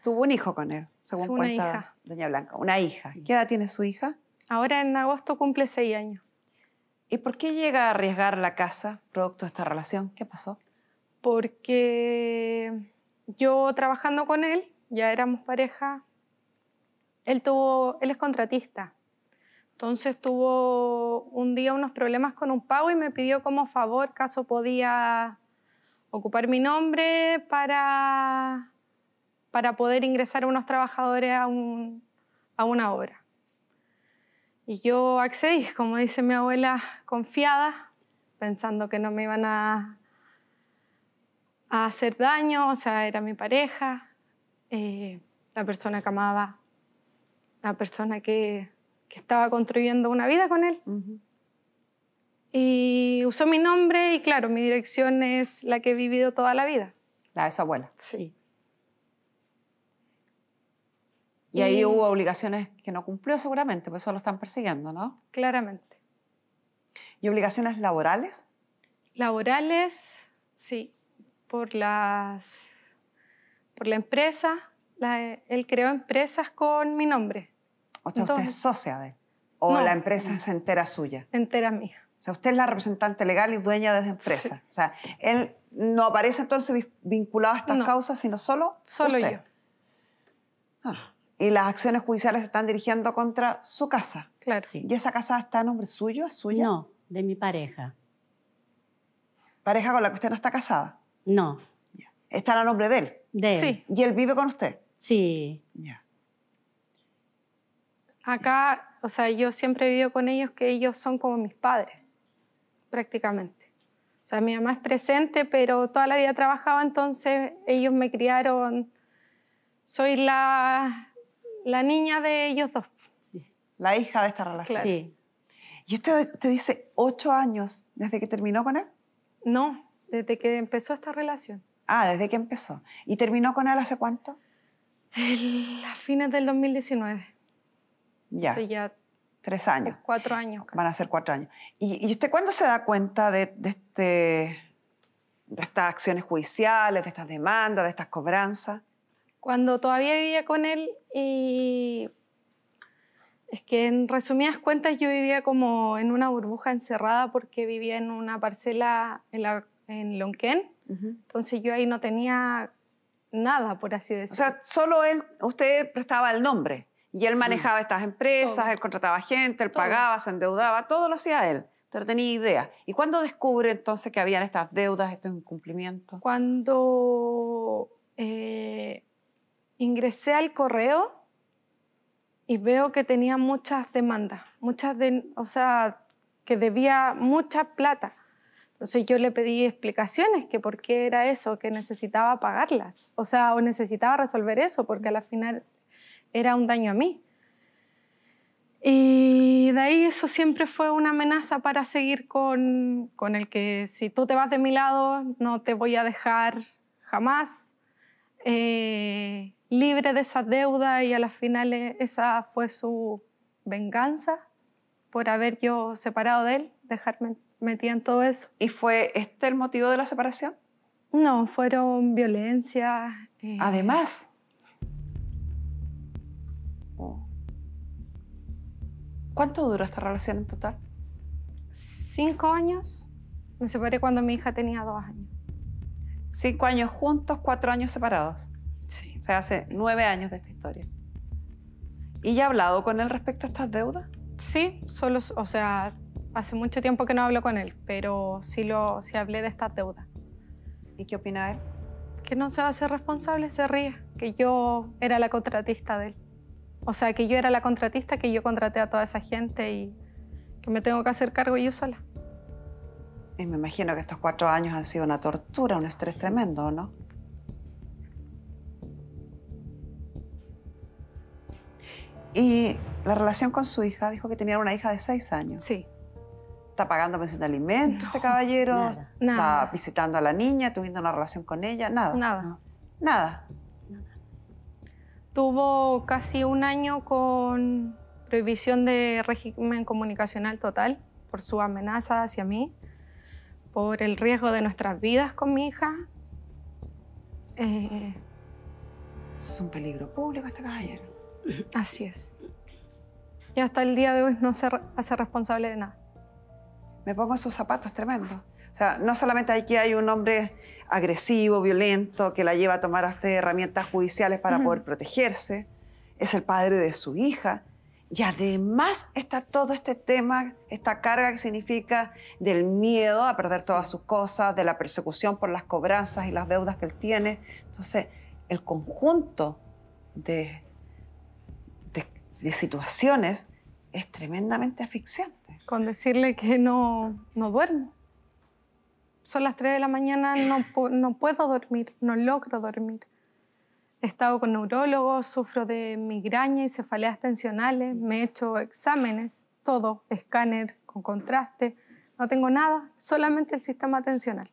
tuvo un hijo con él, según cuenta doña Blanca. Una hija. ¿Qué edad tiene su hija? Ahora en agosto cumple 6 años. ¿Y por qué llega a arriesgar la casa producto de esta relación? ¿Qué pasó? Porque yo trabajando con él, ya éramos pareja, él es contratista. Entonces tuvo un día unos problemas con un pago y me pidió como favor caso podía ocupar mi nombre para poder ingresar a unos trabajadores a una obra. Y yo accedí, como dice mi abuela, confiada, pensando que no me iban a hacer daño, o sea, era mi pareja, la persona que amaba, la persona que estaba construyendo una vida con él. Y usó mi nombre y claro, mi dirección es la que he vivido toda la vida. La de su abuela. Sí. Y ahí hubo obligaciones que no cumplió seguramente, por eso lo están persiguiendo, ¿no? Claramente. ¿Y obligaciones laborales? Laborales, sí, por la empresa. Él creó empresas con mi nombre. O sea, ¿usted es socia de él? ¿O No. la empresa es entera suya? Entera mía. O sea, usted es la representante legal y dueña de esa empresa. Sí. O sea, él no aparece entonces vinculado a estas causas, sino solo usted. Yo. Y las acciones judiciales se están dirigiendo contra su casa. Claro. Sí. ¿Y esa casa está a nombre suyo? ¿Es suya? No, de mi pareja. ¿Pareja con la que usted no está casada? No. Ya. ¿Está a nombre de él? De él. Sí. ¿Y él vive con usted? Sí. Ya. Acá, o sea, yo siempre he vivido con ellos, que ellos son como mis padres, prácticamente. O sea, mi mamá es presente, pero toda la vida ha trabajado, entonces ellos me criaron. Soy la niña de ellos dos. Sí. La hija de esta relación. Claro. Sí. ¿Y usted dice 8 años desde que terminó con él? No, desde que empezó esta relación. Ah, desde que empezó. ¿Y terminó con él hace cuánto? A fines del 2019. Ya. Hace ya 3 años. 4 años casi. Van a ser 4 años. ¿Y usted cuándo se da cuenta de estas acciones judiciales, de estas demandas, de estas cobranzas? Cuando todavía vivía con él, y es que en resumidas cuentas yo vivía como en una burbuja encerrada porque vivía en una parcela en Lonquén. Entonces yo ahí no tenía nada, por así decirlo. O sea, solo usted prestaba el nombre y él manejaba estas empresas, él contrataba gente, él pagaba, se endeudaba, todo lo hacía él. Usted no tenía idea. ¿Y cuándo descubre entonces que habían estas deudas, estos incumplimientos? Cuando ingresé al correo y veo que tenía muchas demandas, o sea, que debía mucha plata. Entonces yo le pedí explicaciones, que por qué era eso, que necesitaba pagarlas. O sea, o necesitaba resolver eso, porque al final era un daño a mí. Y de ahí eso siempre fue una amenaza para seguir con el que si tú te vas de mi lado, no te voy a dejar jamás libre de esa deuda, y a las finales esa fue su venganza por haber yo separado de él, dejarme metida en todo eso. ¿Y fue este el motivo de la separación? No, fueron violencias. Además. ¿Cuánto duró esta relación en total? 5 años. Me separé cuando mi hija tenía 2 años. 5 años juntos, 4 años separados. Sí. O sea, hace 9 años de esta historia. ¿Y ya ha hablado con él respecto a estas deudas? Sí, o sea, hace mucho tiempo que no hablo con él, pero sí hablé de estas deudas. ¿Y qué opina él? Que no se va a hacer responsable, se ríe, que yo era la contratista de él. O sea, que yo era la contratista, que yo contraté a toda esa gente y que me tengo que hacer cargo yo sola. Y me imagino que estos 4 años han sido una tortura, un estrés tremendo, ¿no? Y la relación con su hija, dijo que tenía una hija de 6 años. Sí. ¿Está pagando pensión de alimentos este caballero? Nada. ¿Está visitando a la niña, tuviendo una relación con ella? Nada. Nada. Nada. Tuvo casi 1 año con prohibición de régimen comunicacional total por su amenaza hacia mí, por el riesgo de nuestras vidas con mi hija. Es un peligro público este caballero. Así es. Y hasta el día de hoy no se hace responsable de nada. Me pongo en sus zapatos, tremendo. O sea, no solamente aquí hay un hombre agresivo, violento, que la lleva a tomar a usted herramientas judiciales para poder protegerse, es el padre de su hija, y además está todo este tema, esta carga que significa del miedo a perder todas sus cosas, de la persecución por las cobranzas y las deudas que él tiene. Entonces, el conjunto de situaciones es tremendamente asfixiante. Con decirle que no duermo. Son las 3 de la mañana, no puedo dormir, no logro dormir. He estado con neurólogos, sufro de migraña y cefaleas tensionales, me he hecho exámenes, todo, escáner con contraste. No tengo nada, solamente el sistema tensional.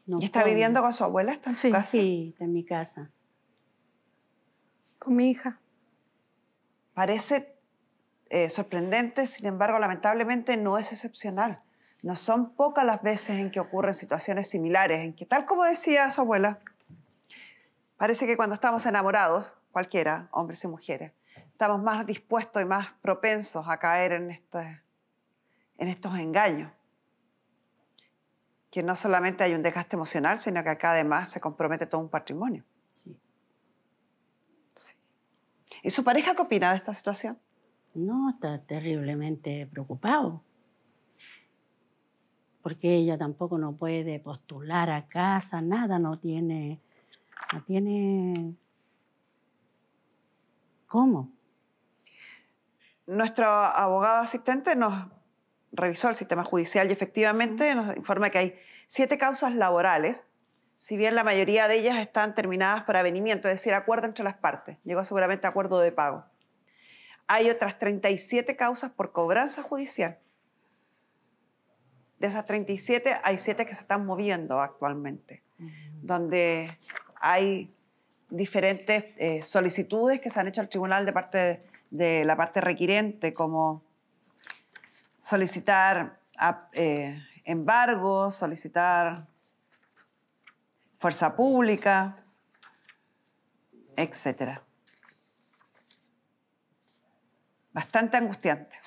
¿Y está viviendo con su abuela? ¿Está en su casa? Sí, está en mi casa. Con mi hija. Parece sorprendente, sin embargo, lamentablemente no es excepcional. No son pocas las veces en que ocurren situaciones similares, en que, tal como decía su abuela, parece que cuando estamos enamorados, cualquiera, hombres y mujeres, estamos más dispuestos y más propensos a caer en estos engaños. Que no solamente hay un desgaste emocional, sino que acá además se compromete todo un patrimonio. Sí. ¿Y su pareja qué opina de esta situación? No, está terriblemente preocupado. Porque ella tampoco no puede postular a casa, nada, no tiene ¿cómo? Nuestro abogado asistente nos revisó el sistema judicial y efectivamente nos informa que hay 7 causas laborales, si bien la mayoría de ellas están terminadas por avenimiento, es decir, acuerdo entre las partes. Llegó seguramente a acuerdo de pago. Hay otras 37 causas por cobranza judicial. De esas 37, hay 7 que se están moviendo actualmente, donde hay diferentes solicitudes que se han hecho al tribunal de parte de la parte requirente, como solicitar embargos, solicitar fuerza pública, etc. Bastante angustiante.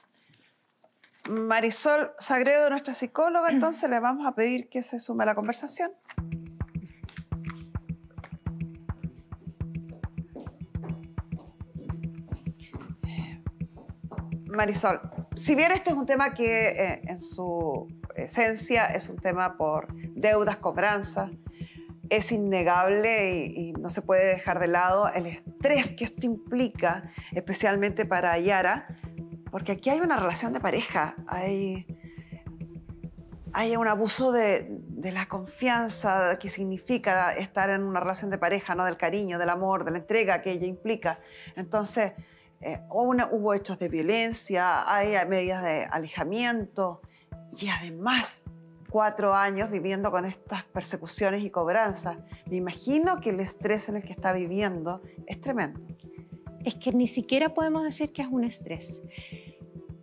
Marisol Sagredo, nuestra psicóloga, entonces le vamos a pedir que se sume a la conversación. Marisol, si bien este es un tema que en su esencia es un tema por deudas, cobranzas, es innegable y no se puede dejar de lado el estrés que esto implica, especialmente para Yara, porque aquí hay una relación de pareja, hay un abuso de la confianza que significa estar en una relación de pareja, ¿no? Del cariño, del amor, de la entrega que ella implica. Entonces, hubo hechos de violencia, hay medidas de alejamiento y además 4 años viviendo con estas persecuciones y cobranzas. Me imagino que el estrés en el que está viviendo es tremendo. Es que ni siquiera podemos decir que es un estrés.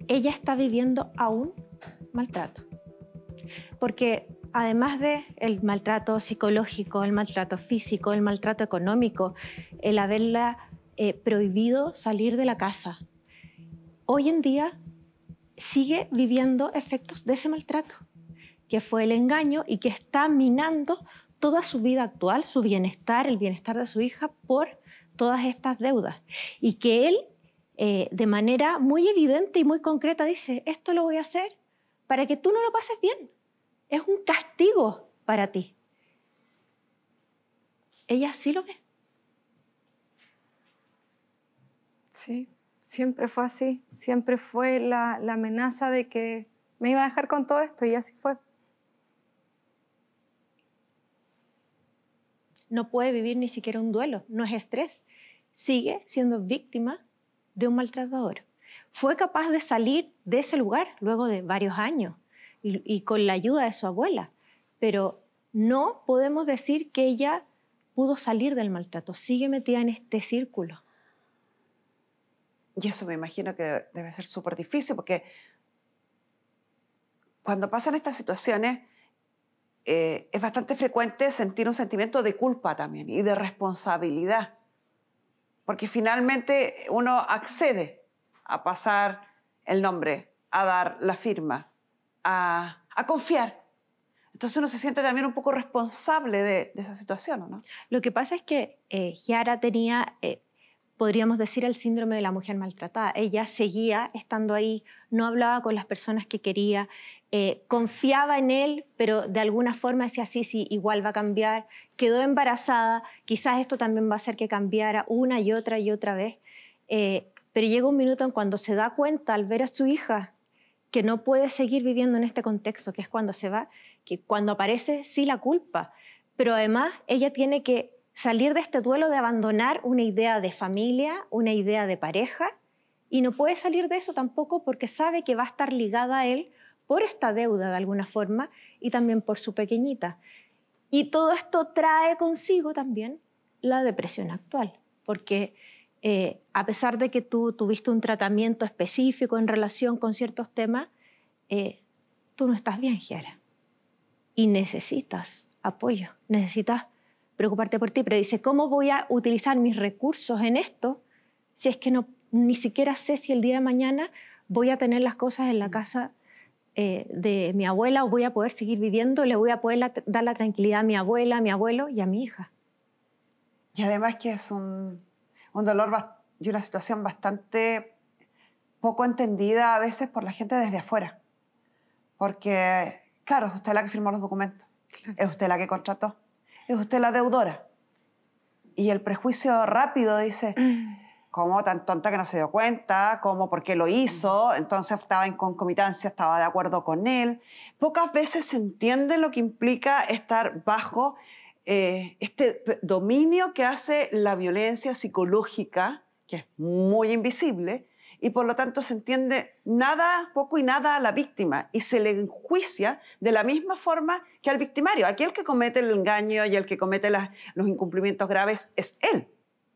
Ella está viviendo aún maltrato. Porque además del maltrato psicológico, el maltrato físico, el maltrato económico, el haberla prohibido salir de la casa, hoy en día sigue viviendo efectos de ese maltrato, que fue el engaño y que está minando toda su vida actual, su bienestar, el bienestar de su hija por todas estas deudas. Y que él, de manera muy evidente y muy concreta, dice, esto lo voy a hacer para que tú no lo pases bien. Es un castigo para ti. Ella sí lo ve. Sí, siempre fue así. Siempre fue la amenaza de que me iba a dejar con todo esto y así fue. No puede vivir ni siquiera un duelo, no es estrés. Sigue siendo víctima de un maltratador. Fue capaz de salir de ese lugar luego de varios años y con la ayuda de su abuela, pero no podemos decir que ella pudo salir del maltrato, sigue metida en este círculo. Y eso me imagino que debe ser súper difícil, porque cuando pasan estas situaciones es bastante frecuente sentir un sentimiento de culpa también y de responsabilidad, porque finalmente uno accede a pasar el nombre, a dar la firma, a confiar. Entonces uno se siente también un poco responsable de esa situación, ¿no? Lo que pasa es que Yara tenía, podríamos decir, el síndrome de la mujer maltratada. Ella seguía estando ahí, no hablaba con las personas que quería, confiaba en él, pero de alguna forma decía, sí, igual va a cambiar. Quedó embarazada, quizás esto también va a hacer que cambiara una y otra vez. Pero llega un minuto en cuando se da cuenta al ver a su hija que no puede seguir viviendo en este contexto, que es cuando se va, que cuando aparece sí la culpa, pero además ella tiene que salir de este duelo de abandonar una idea de familia, una idea de pareja, y no puede salir de eso tampoco porque sabe que va a estar ligada a él por esta deuda de alguna forma y también por su pequeñita. Y todo esto trae consigo también la depresión actual, porque a pesar de que tú tuviste un tratamiento específico en relación con ciertos temas, tú no estás bien, Giara. Y necesitas apoyo, necesitas preocuparte por ti. Pero dice, ¿cómo voy a utilizar mis recursos en esto si es que ni siquiera sé si el día de mañana voy a tener las cosas en la casa de mi abuela o voy a poder seguir viviendo, le voy a poder dar la tranquilidad a mi abuela, a mi abuelo y a mi hija? Y además que es un dolor y una situación bastante poco entendida a veces por la gente desde afuera. Porque, claro, es usted la que firmó los documentos, claro. Es usted la que contrató, es usted la deudora. Y el prejuicio rápido dice, ¿cómo tan tonta que no se dio cuenta? ¿Cómo? ¿Por qué lo hizo? Entonces estaba en concomitancia, estaba de acuerdo con él. Pocas veces se entiende lo que implica estar bajo este dominio que hace la violencia psicológica, que es muy invisible, y por lo tanto se entiende nada, poco y nada a la víctima y se le enjuicia de la misma forma que al victimario. Aquí el que comete el engaño y el que comete los incumplimientos graves es él,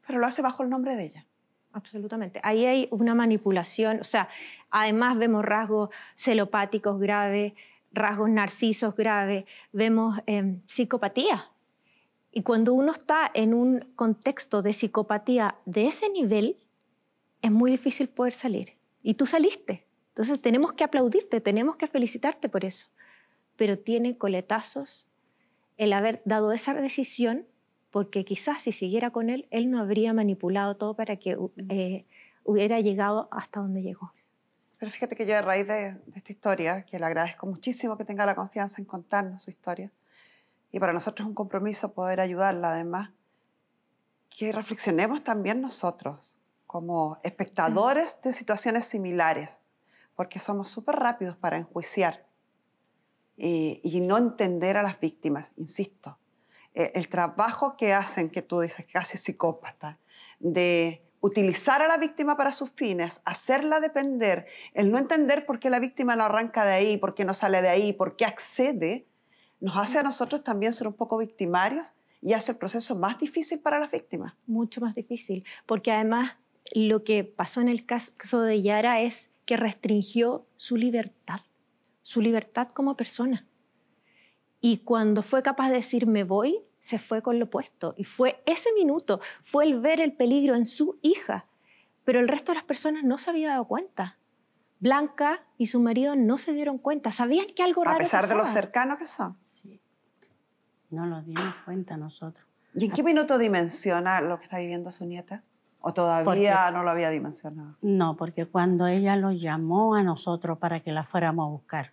pero lo hace bajo el nombre de ella. Absolutamente. Ahí hay una manipulación, o sea, además vemos rasgos celopáticos graves, rasgos narcisos graves, vemos psicopatía. Y cuando uno está en un contexto de psicopatía de ese nivel, es muy difícil poder salir. Y tú saliste. Entonces tenemos que aplaudirte, tenemos que felicitarte por eso. Pero tiene coletazos el haber dado esa decisión, porque quizás si siguiera con él, él no habría manipulado todo para que hubiera llegado hasta donde llegó. Pero fíjate que yo a raíz de esta historia, que le agradezco muchísimo que tenga la confianza en contarnos su historia, y para nosotros es un compromiso poder ayudarla además, que reflexionemos también nosotros como espectadores de situaciones similares, porque somos súper rápidos para enjuiciar y no entender a las víctimas, insisto. El trabajo que hacen, que tú dices casi psicópata, de utilizar a la víctima para sus fines, hacerla depender, el no entender por qué la víctima no arranca de ahí, por qué no sale de ahí, por qué accede, nos hace a nosotros también ser un poco victimarios y hace el proceso más difícil para las víctimas. Mucho más difícil, porque además lo que pasó en el caso de Yara es que restringió su libertad como persona. Y cuando fue capaz de decir me voy, se fue con lo opuesto. Y fue ese minuto, fue el ver el peligro en su hija. Pero el resto de las personas no se había dado cuenta. Blanca y su marido no se dieron cuenta. Sabían que algo raro pasaba. A pesar de lo pasaba. cercanos que son. Sí. No nos dimos cuenta nosotros. ¿Y en qué minuto dimensiona lo que está viviendo su nieta? ¿O todavía no lo había dimensionado? No, porque cuando ella los llamó a nosotros para que la fuéramos a buscar,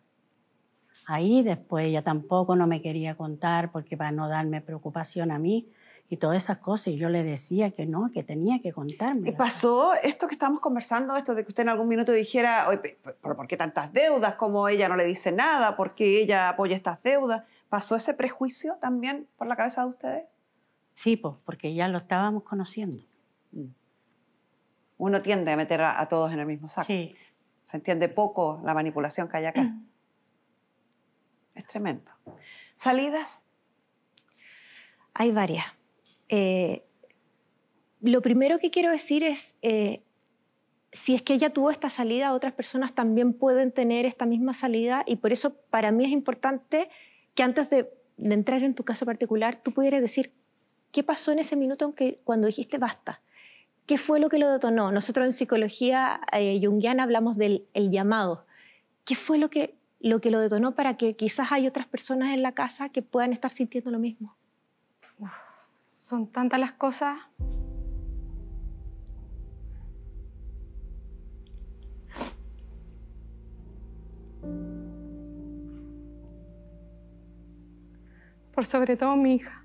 ahí después ella tampoco no me quería contar porque para no darme preocupación a mí y todas esas cosas. Y yo le decía que no, que tenía que contarme. ¿Y pasó esto que estamos conversando, esto de que usted en algún minuto dijera, oye, ¿por qué tantas deudas? ¿Cómo ella no le dice nada? ¿Por qué ella apoya estas deudas? ¿Pasó ese prejuicio también por la cabeza de ustedes? Sí, pues, porque ya lo estábamos conociendo. Uno tiende a meter a todos en el mismo saco. Sí. Se entiende poco la manipulación que hay acá. Es tremendo. ¿Salidas? Hay varias. Lo primero que quiero decir es, si es que ella tuvo esta salida, otras personas también pueden tener esta misma salida, y por eso para mí es importante que antes de entrar en tu caso particular, tú pudieras decir qué pasó en ese minuto cuando dijiste basta. ¿Qué fue lo que lo detonó? Nosotros en psicología junguiana hablamos del llamado. ¿Qué fue lo que lo detonó para que quizás hay otras personas en la casa que puedan estar sintiendo lo mismo? Son tantas las cosas. Por sobre todo mi hija.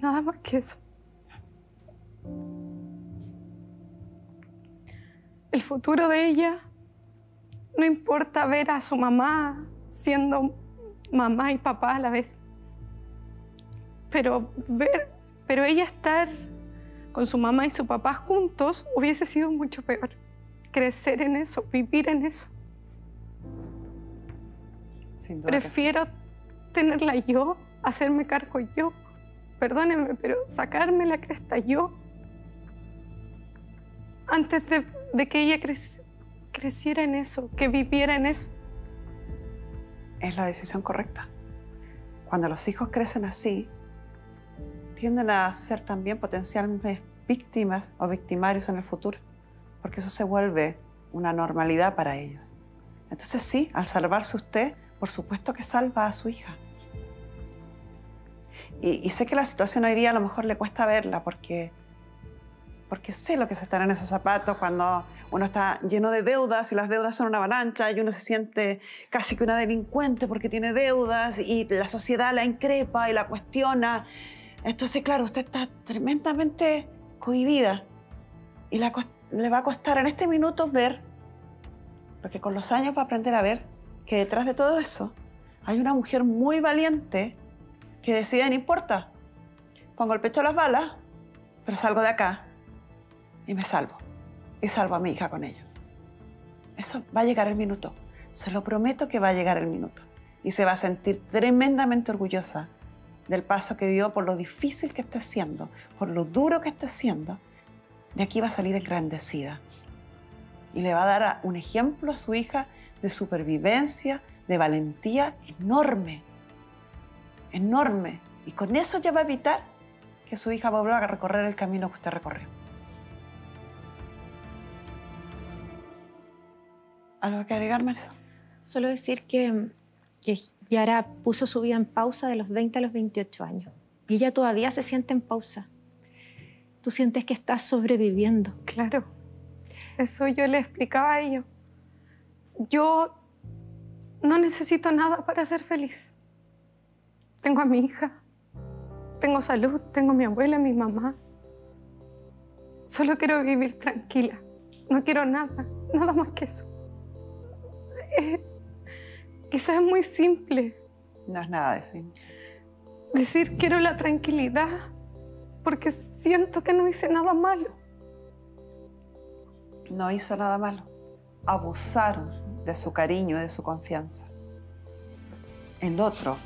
Nada más que eso. El futuro de ella, no importa ver a su mamá siendo mamá y papá a la vez, pero ella estar con su mamá y su papá juntos hubiese sido mucho peor. Crecer en eso, vivir en eso. Sin duda Prefiero tenerla yo hacerme cargo yo. Perdónenme, pero sacarme la cresta yo. Antes de que ella creciera en eso, que viviera en eso. Es la decisión correcta. Cuando los hijos crecen así, tienden a ser también potencialmente víctimas o victimarios en el futuro, porque eso se vuelve una normalidad para ellos. Entonces sí, al salvarse usted, por supuesto que salva a su hija. Y sé que la situación hoy día a lo mejor le cuesta verla, porque sé lo que es estar en esos zapatos cuando uno está lleno de deudas y las deudas son una avalancha y uno se siente casi que una delincuente porque tiene deudas y la sociedad la increpa y la cuestiona. Entonces, claro, usted está tremendamente cohibida y le va a costar en este minuto ver lo que con los años va a aprender a ver, que detrás de todo eso hay una mujer muy valiente que decide, no importa, pongo el pecho a las balas, pero salgo de acá y me salvo. Y salvo a mi hija con ello. Eso va a llegar el minuto. Se lo prometo que va a llegar el minuto. Y se va a sentir tremendamente orgullosa del paso que dio, por lo difícil que esté siendo, por lo duro que esté siendo. De aquí va a salir engrandecida. Y le va a dar un ejemplo a su hija de supervivencia, de valentía enorme. Enorme. Y con eso ya va a evitar que su hija vuelva a recorrer el camino que usted recorrió. ¿Algo que agregar, Marisol? Solo decir que Yara puso su vida en pausa de los 20 a los 28 años. Y ella todavía se siente en pausa. Tú sientes que estás sobreviviendo. Claro. Eso yo le explicaba a ellos. Yo no necesito nada para ser feliz. Tengo a mi hija, tengo salud, tengo a mi abuela, a mi mamá. Solo quiero vivir tranquila. No quiero nada, nada más que eso. Quizás es muy simple. No es nada de simple. Decir quiero la tranquilidad porque siento que no hice nada malo. No hizo nada malo. Abusaron de su cariño y de su confianza. El otro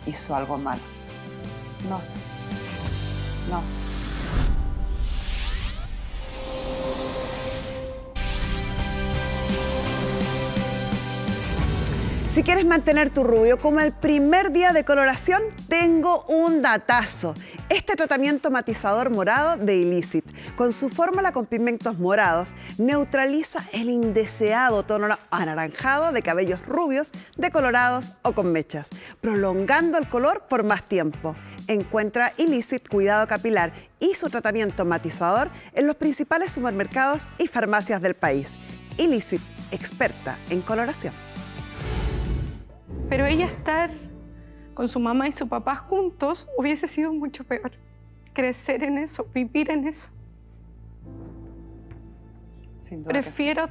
hizo algo malo. No. No. Si quieres mantener tu rubio como el primer día de coloración, tengo un datazo. Este tratamiento matizador morado de Illicit, con su fórmula con pigmentos morados, neutraliza el indeseado tono anaranjado de cabellos rubios, decolorados o con mechas, prolongando el color por más tiempo. Encuentra Illicit Cuidado Capilar y su tratamiento matizador en los principales supermercados y farmacias del país. Illicit, experta en coloración. Pero ella estar con su mamá y su papá juntos hubiese sido mucho peor. Crecer en eso, vivir en eso. Sin duda. Prefiero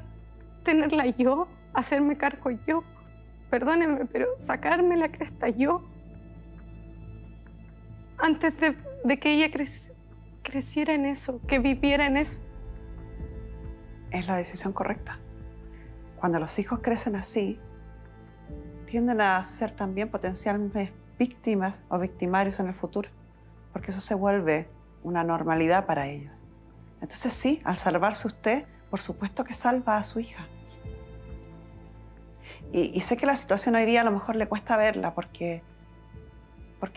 tenerla yo, hacerme cargo yo. Perdónenme, pero sacarme la cresta yo. Antes de que ella creciera en eso, que viviera en eso. Es la decisión correcta. Cuando los hijos crecen así, tienden a ser también potencialmente víctimas o victimarios en el futuro, porque eso se vuelve una normalidad para ellos. Entonces sí, al salvarse usted, por supuesto que salva a su hija. Y sé que la situación hoy día a lo mejor le cuesta verla, porque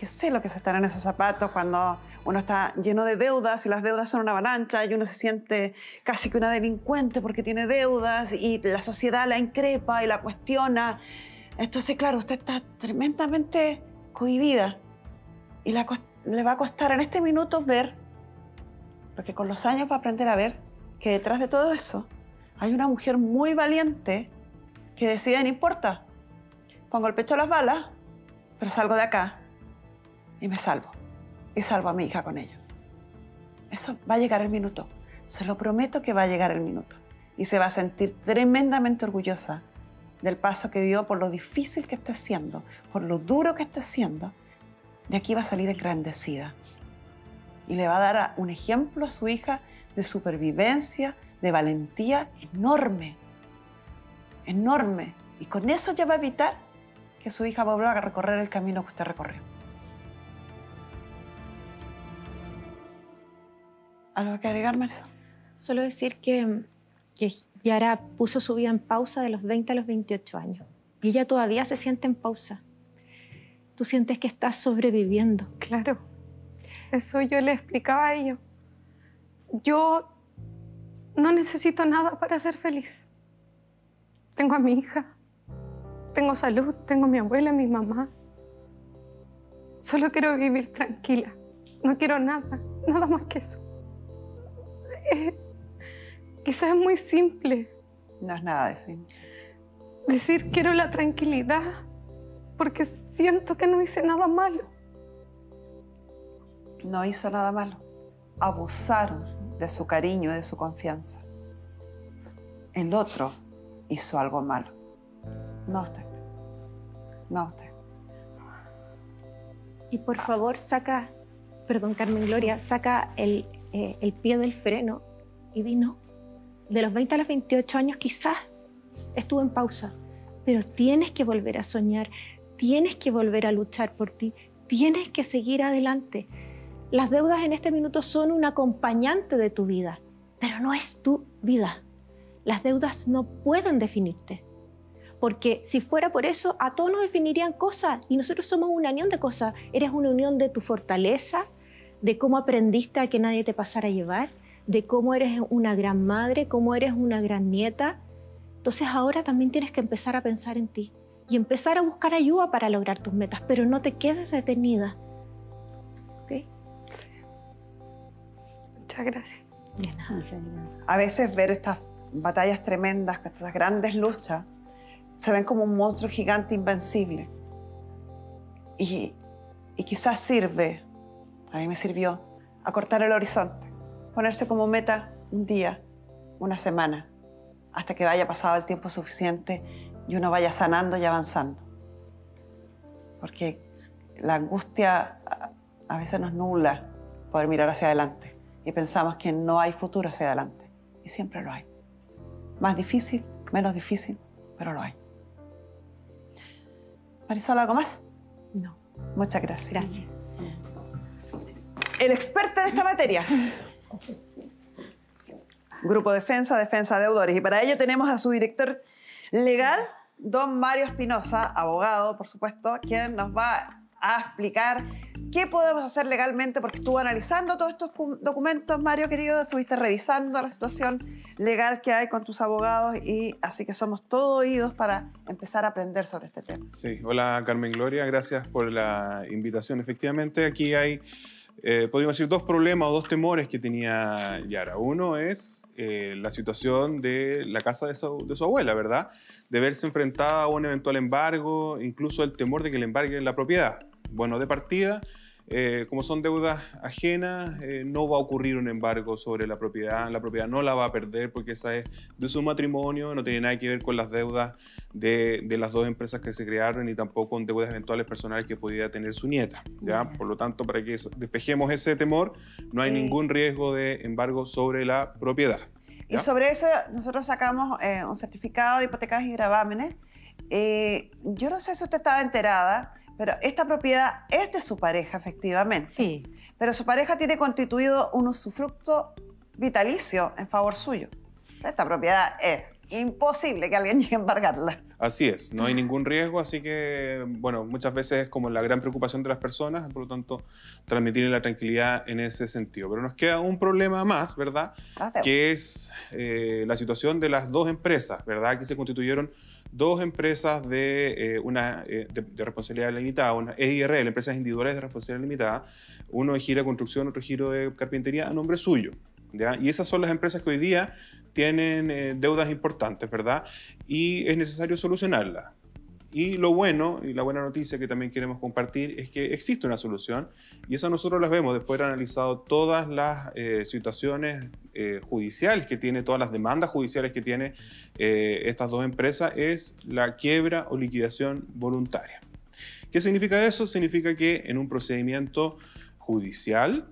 sé lo que es estar en esos zapatos cuando uno está lleno de deudas y las deudas son una avalancha y uno se siente casi que una delincuente porque tiene deudas y la sociedad la increpa y la cuestiona. Entonces, claro, usted está tremendamente cohibida y le va a costar en este minuto ver lo que con los años va a aprender a ver, que detrás de todo eso hay una mujer muy valiente que decide, no importa, pongo el pecho a las balas, pero salgo de acá y me salvo. Y salvo a mi hija con ello. Eso va a llegar el minuto. Se lo prometo que va a llegar el minuto. Y se va a sentir tremendamente orgullosa del paso que dio, por lo difícil que esté siendo, por lo duro que esté siendo. De aquí va a salir engrandecida. Y le va a dar un ejemplo a su hija de supervivencia, de valentía enorme. Enorme. Y con eso ya va a evitar que su hija vuelva a recorrer el camino que usted recorrió. ¿Algo que agregar, Marisol? Solo decir que Yara puso su vida en pausa de los 20 a los 28 años. Y ella todavía se siente en pausa. Tú sientes que estás sobreviviendo. Claro. Eso yo le explicaba a ellos. Yo no necesito nada para ser feliz. Tengo a mi hija, tengo salud, tengo a mi abuela, a mi mamá. Solo quiero vivir tranquila. No quiero nada, nada más que eso. Quizás es muy simple. No es nada de simple. Decir quiero la tranquilidad porque siento que no hice nada malo. No hizo nada malo. Abusaron de su cariño y de su confianza. El otro hizo algo malo. No usted. No usted. Y por favor, saca, perdón, Carmen Gloria, saca el pie del freno y di no. De los 20 a los 28 años quizás estuvo en pausa, pero tienes que volver a soñar, tienes que volver a luchar por ti, tienes que seguir adelante. Las deudas en este minuto son un acompañante de tu vida, pero no es tu vida. Las deudas no pueden definirte, porque si fuera por eso, a todos nos definirían cosas y nosotros somos una unión de cosas. Eres una unión de tu fortaleza, de cómo aprendiste a que nadie te pasara a llevar, de cómo eres una gran madre, cómo eres una gran nieta. Entonces ahora también tienes que empezar a pensar en ti y empezar a buscar ayuda para lograr tus metas, pero no te quedes detenida. ¿Ok? Muchas gracias. De nada. Muchas gracias. A veces ver estas batallas tremendas, estas grandes luchas, se ven como un monstruo gigante invencible. Y quizás sirve, a mí me sirvió, acortar el horizonte, ponerse como meta un día, una semana, hasta que vaya pasado el tiempo suficiente y uno vaya sanando y avanzando. Porque la angustia a veces nos nubla poder mirar hacia adelante y pensamos que no hay futuro hacia adelante. Y siempre lo hay. Más difícil, menos difícil, pero lo hay. Marisol, ¿algo más? No. Muchas gracias. Gracias. El experto en esta materia. Grupo Defensa, Defensa de Deudores. Y para ello tenemos a su director legal, don Mario Espinosa, abogado, por supuesto, quien nos va a explicar qué podemos hacer legalmente, porque estuvo analizando todos estos documentos, Mario, querido, estuviste revisando la situación legal que hay con tus abogados y así que somos todo oídos para empezar a aprender sobre este tema. Sí, hola Carmen Gloria, gracias por la invitación. Efectivamente, aquí hay, podríamos decir, dos problemas o dos temores que tenía Yara. Uno es la situación de la casa de su abuela, ¿verdad? De verse enfrentada a un eventual embargo, incluso el temor de que le embarguen la propiedad. Bueno, de partida, como son deudas ajenas, no va a ocurrir un embargo sobre la propiedad no la va a perder porque esa es de su matrimonio, no tiene nada que ver con las deudas de las dos empresas que se crearon ni tampoco con deudas eventuales personales que pudiera tener su nieta, ¿ya? Por lo tanto, para que despejemos ese temor, no hay ningún riesgo de embargo sobre la propiedad. ¿Ya? Y sobre eso nosotros sacamos un certificado de hipotecas y gravámenes. Yo no sé si usted estaba enterada, pero esta propiedad es de su pareja, efectivamente. Sí. Pero su pareja tiene constituido un usufructo vitalicio en favor suyo. O sea, esta propiedad es imposible que alguien llegue a embargarla. Así es, no hay ningún riesgo, así que, bueno, muchas veces es como la gran preocupación de las personas, por lo tanto, transmitirle la tranquilidad en ese sentido. Pero nos queda un problema más, ¿verdad? Que es la situación de las dos empresas, ¿verdad? Aquí se constituyeron dos empresas de responsabilidad limitada, una EIRL, empresas individuales de responsabilidad limitada, uno de Gira Construcción, otro Giro de Carpintería, a nombre suyo, ¿ya? Y esas son las empresas que hoy día tienen deudas importantes, ¿verdad? Y es necesario solucionarlas. Y lo bueno, y la buena noticia que también queremos compartir, es que existe una solución, y eso nosotros las vemos después de haber analizado todas las situaciones judiciales que tiene, todas las demandas judiciales que tiene estas dos empresas, es la quiebra o liquidación voluntaria. ¿Qué significa eso? Significa que en un procedimiento judicial,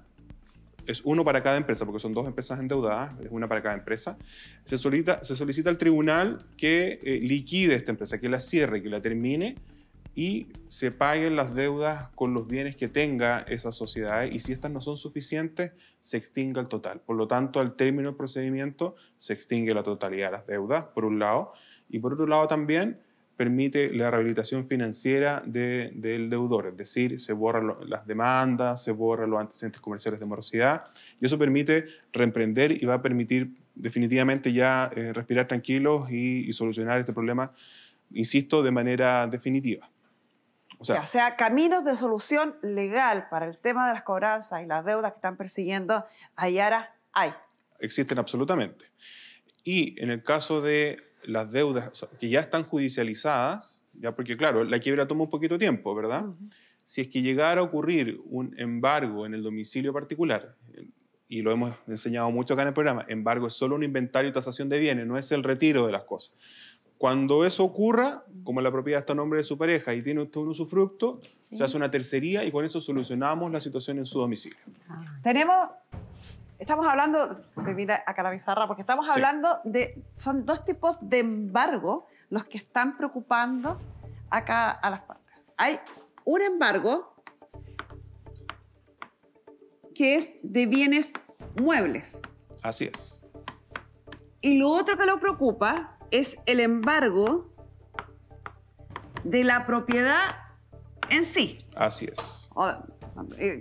es uno para cada empresa, porque son dos empresas endeudadas, es una para cada empresa, se solicita al tribunal que liquide esta empresa, que la cierre, que la termine, y se paguen las deudas con los bienes que tenga esas sociedades, y si estas no son suficientes, se extinga el total. Por lo tanto, al término del procedimiento, se extingue la totalidad de las deudas, por un lado, y por otro lado también permite la rehabilitación financiera del deudor, es decir, se borran las demandas, se borran los antecedentes comerciales de morosidad, y eso permite reemprender y va a permitir definitivamente ya respirar tranquilos y solucionar este problema, insisto, de manera definitiva. O sea, caminos de solución legal para el tema de las cobranzas y las deudas que están persiguiendo a Yara hay. Existen absolutamente. Y en el caso de las deudas que ya están judicializadas, ya porque claro, la quiebra toma un poquito de tiempo, ¿verdad? Si es que llegara a ocurrir un embargo en el domicilio particular, y lo hemos enseñado mucho acá en el programa, embargo es solo un inventario y tasación de bienes, no es el retiro de las cosas. Cuando eso ocurra, como la propiedad está a nombre de su pareja y tiene usted un usufructo, se hace una tercería y con eso solucionamos la situación en su domicilio. Estamos hablando, mira acá la pizarra, porque estamos hablando son dos tipos de embargo los que están preocupando acá a las partes. Hay un embargo que es de bienes muebles. Así es. Y lo otro que lo preocupa es el embargo de la propiedad en sí. Así es.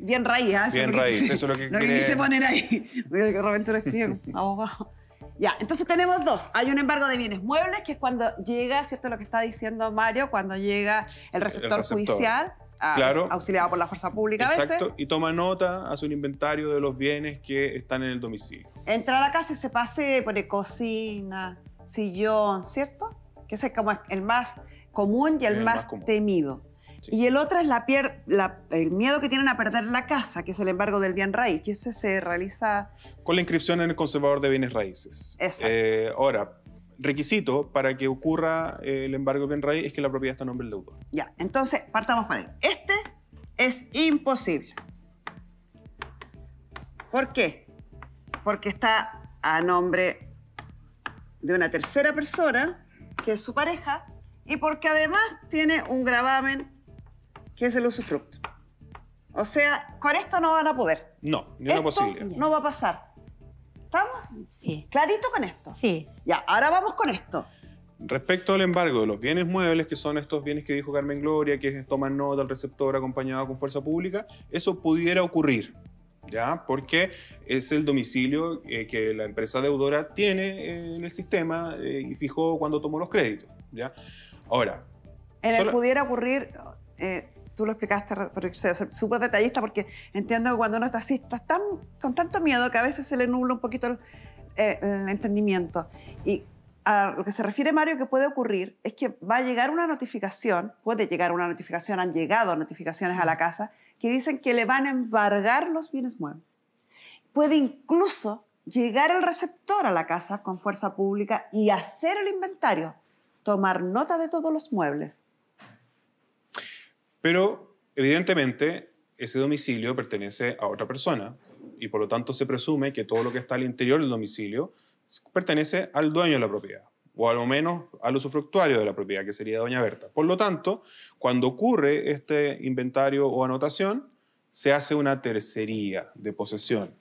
Bien raíz, ¿eh? Bien raíz, eso es lo que quiere... quise poner ahí. Porque de repente lo escribe abogado. Ya, entonces tenemos dos. Hay un embargo de bienes muebles, que es cuando llega, ¿cierto? Lo que está diciendo Mario, cuando llega el receptor judicial, claro, auxiliado por la fuerza pública a veces. Exacto, y toma nota, hace un inventario de los bienes que están en el domicilio. Entra a la casa y se pase, pone cocina, sillón, ¿cierto? Que ese es como el más común y el más temido. Sí. Y el otro es el miedo que tienen a perder la casa, que es el embargo del bien raíz, que ese se realiza... Con la inscripción en el conservador de bienes raíces. Exacto. Ahora, requisito para que ocurra el embargo del bien raíz es que la propiedad está a nombre del deudor. Ya, entonces partamos por ahí. Este es imposible. ¿Por qué? Porque está a nombre de una tercera persona, que es su pareja, y porque además tiene un gravamen que es el usufructo. O sea, con esto no van a poder. No, ni una posibilidad. No va a pasar. ¿Estamos? Sí. ¿Clarito con esto? Sí. Ya, ahora vamos con esto. Respecto al embargo de los bienes muebles, que son estos bienes que dijo Carmen Gloria, que toman nota al receptor acompañado con fuerza pública, eso pudiera ocurrir, ¿ya? Porque es el domicilio que la empresa deudora tiene en el sistema y fijó cuando tomó los créditos, ¿ya? Ahora... En el pudiera ocurrir... tú lo explicaste, pero ser súper detallista, porque entiendo que cuando uno está así, está con tanto miedo que a veces se le nubla un poquito el entendimiento. Y a lo que se refiere Mario que puede ocurrir es que va a llegar una notificación, puede llegar una notificación, han llegado notificaciones a la casa que dicen que le van a embargar los bienes muebles. Puede incluso llegar el receptor a la casa con fuerza pública y hacer el inventario, tomar nota de todos los muebles. Pero, evidentemente, ese domicilio pertenece a otra persona y, por lo tanto, se presume que todo lo que está al interior del domicilio pertenece al dueño de la propiedad, o a lo menos al usufructuario de la propiedad, que sería doña Berta. Por lo tanto, cuando ocurre este inventario o anotación, se hace una tercería de posesión,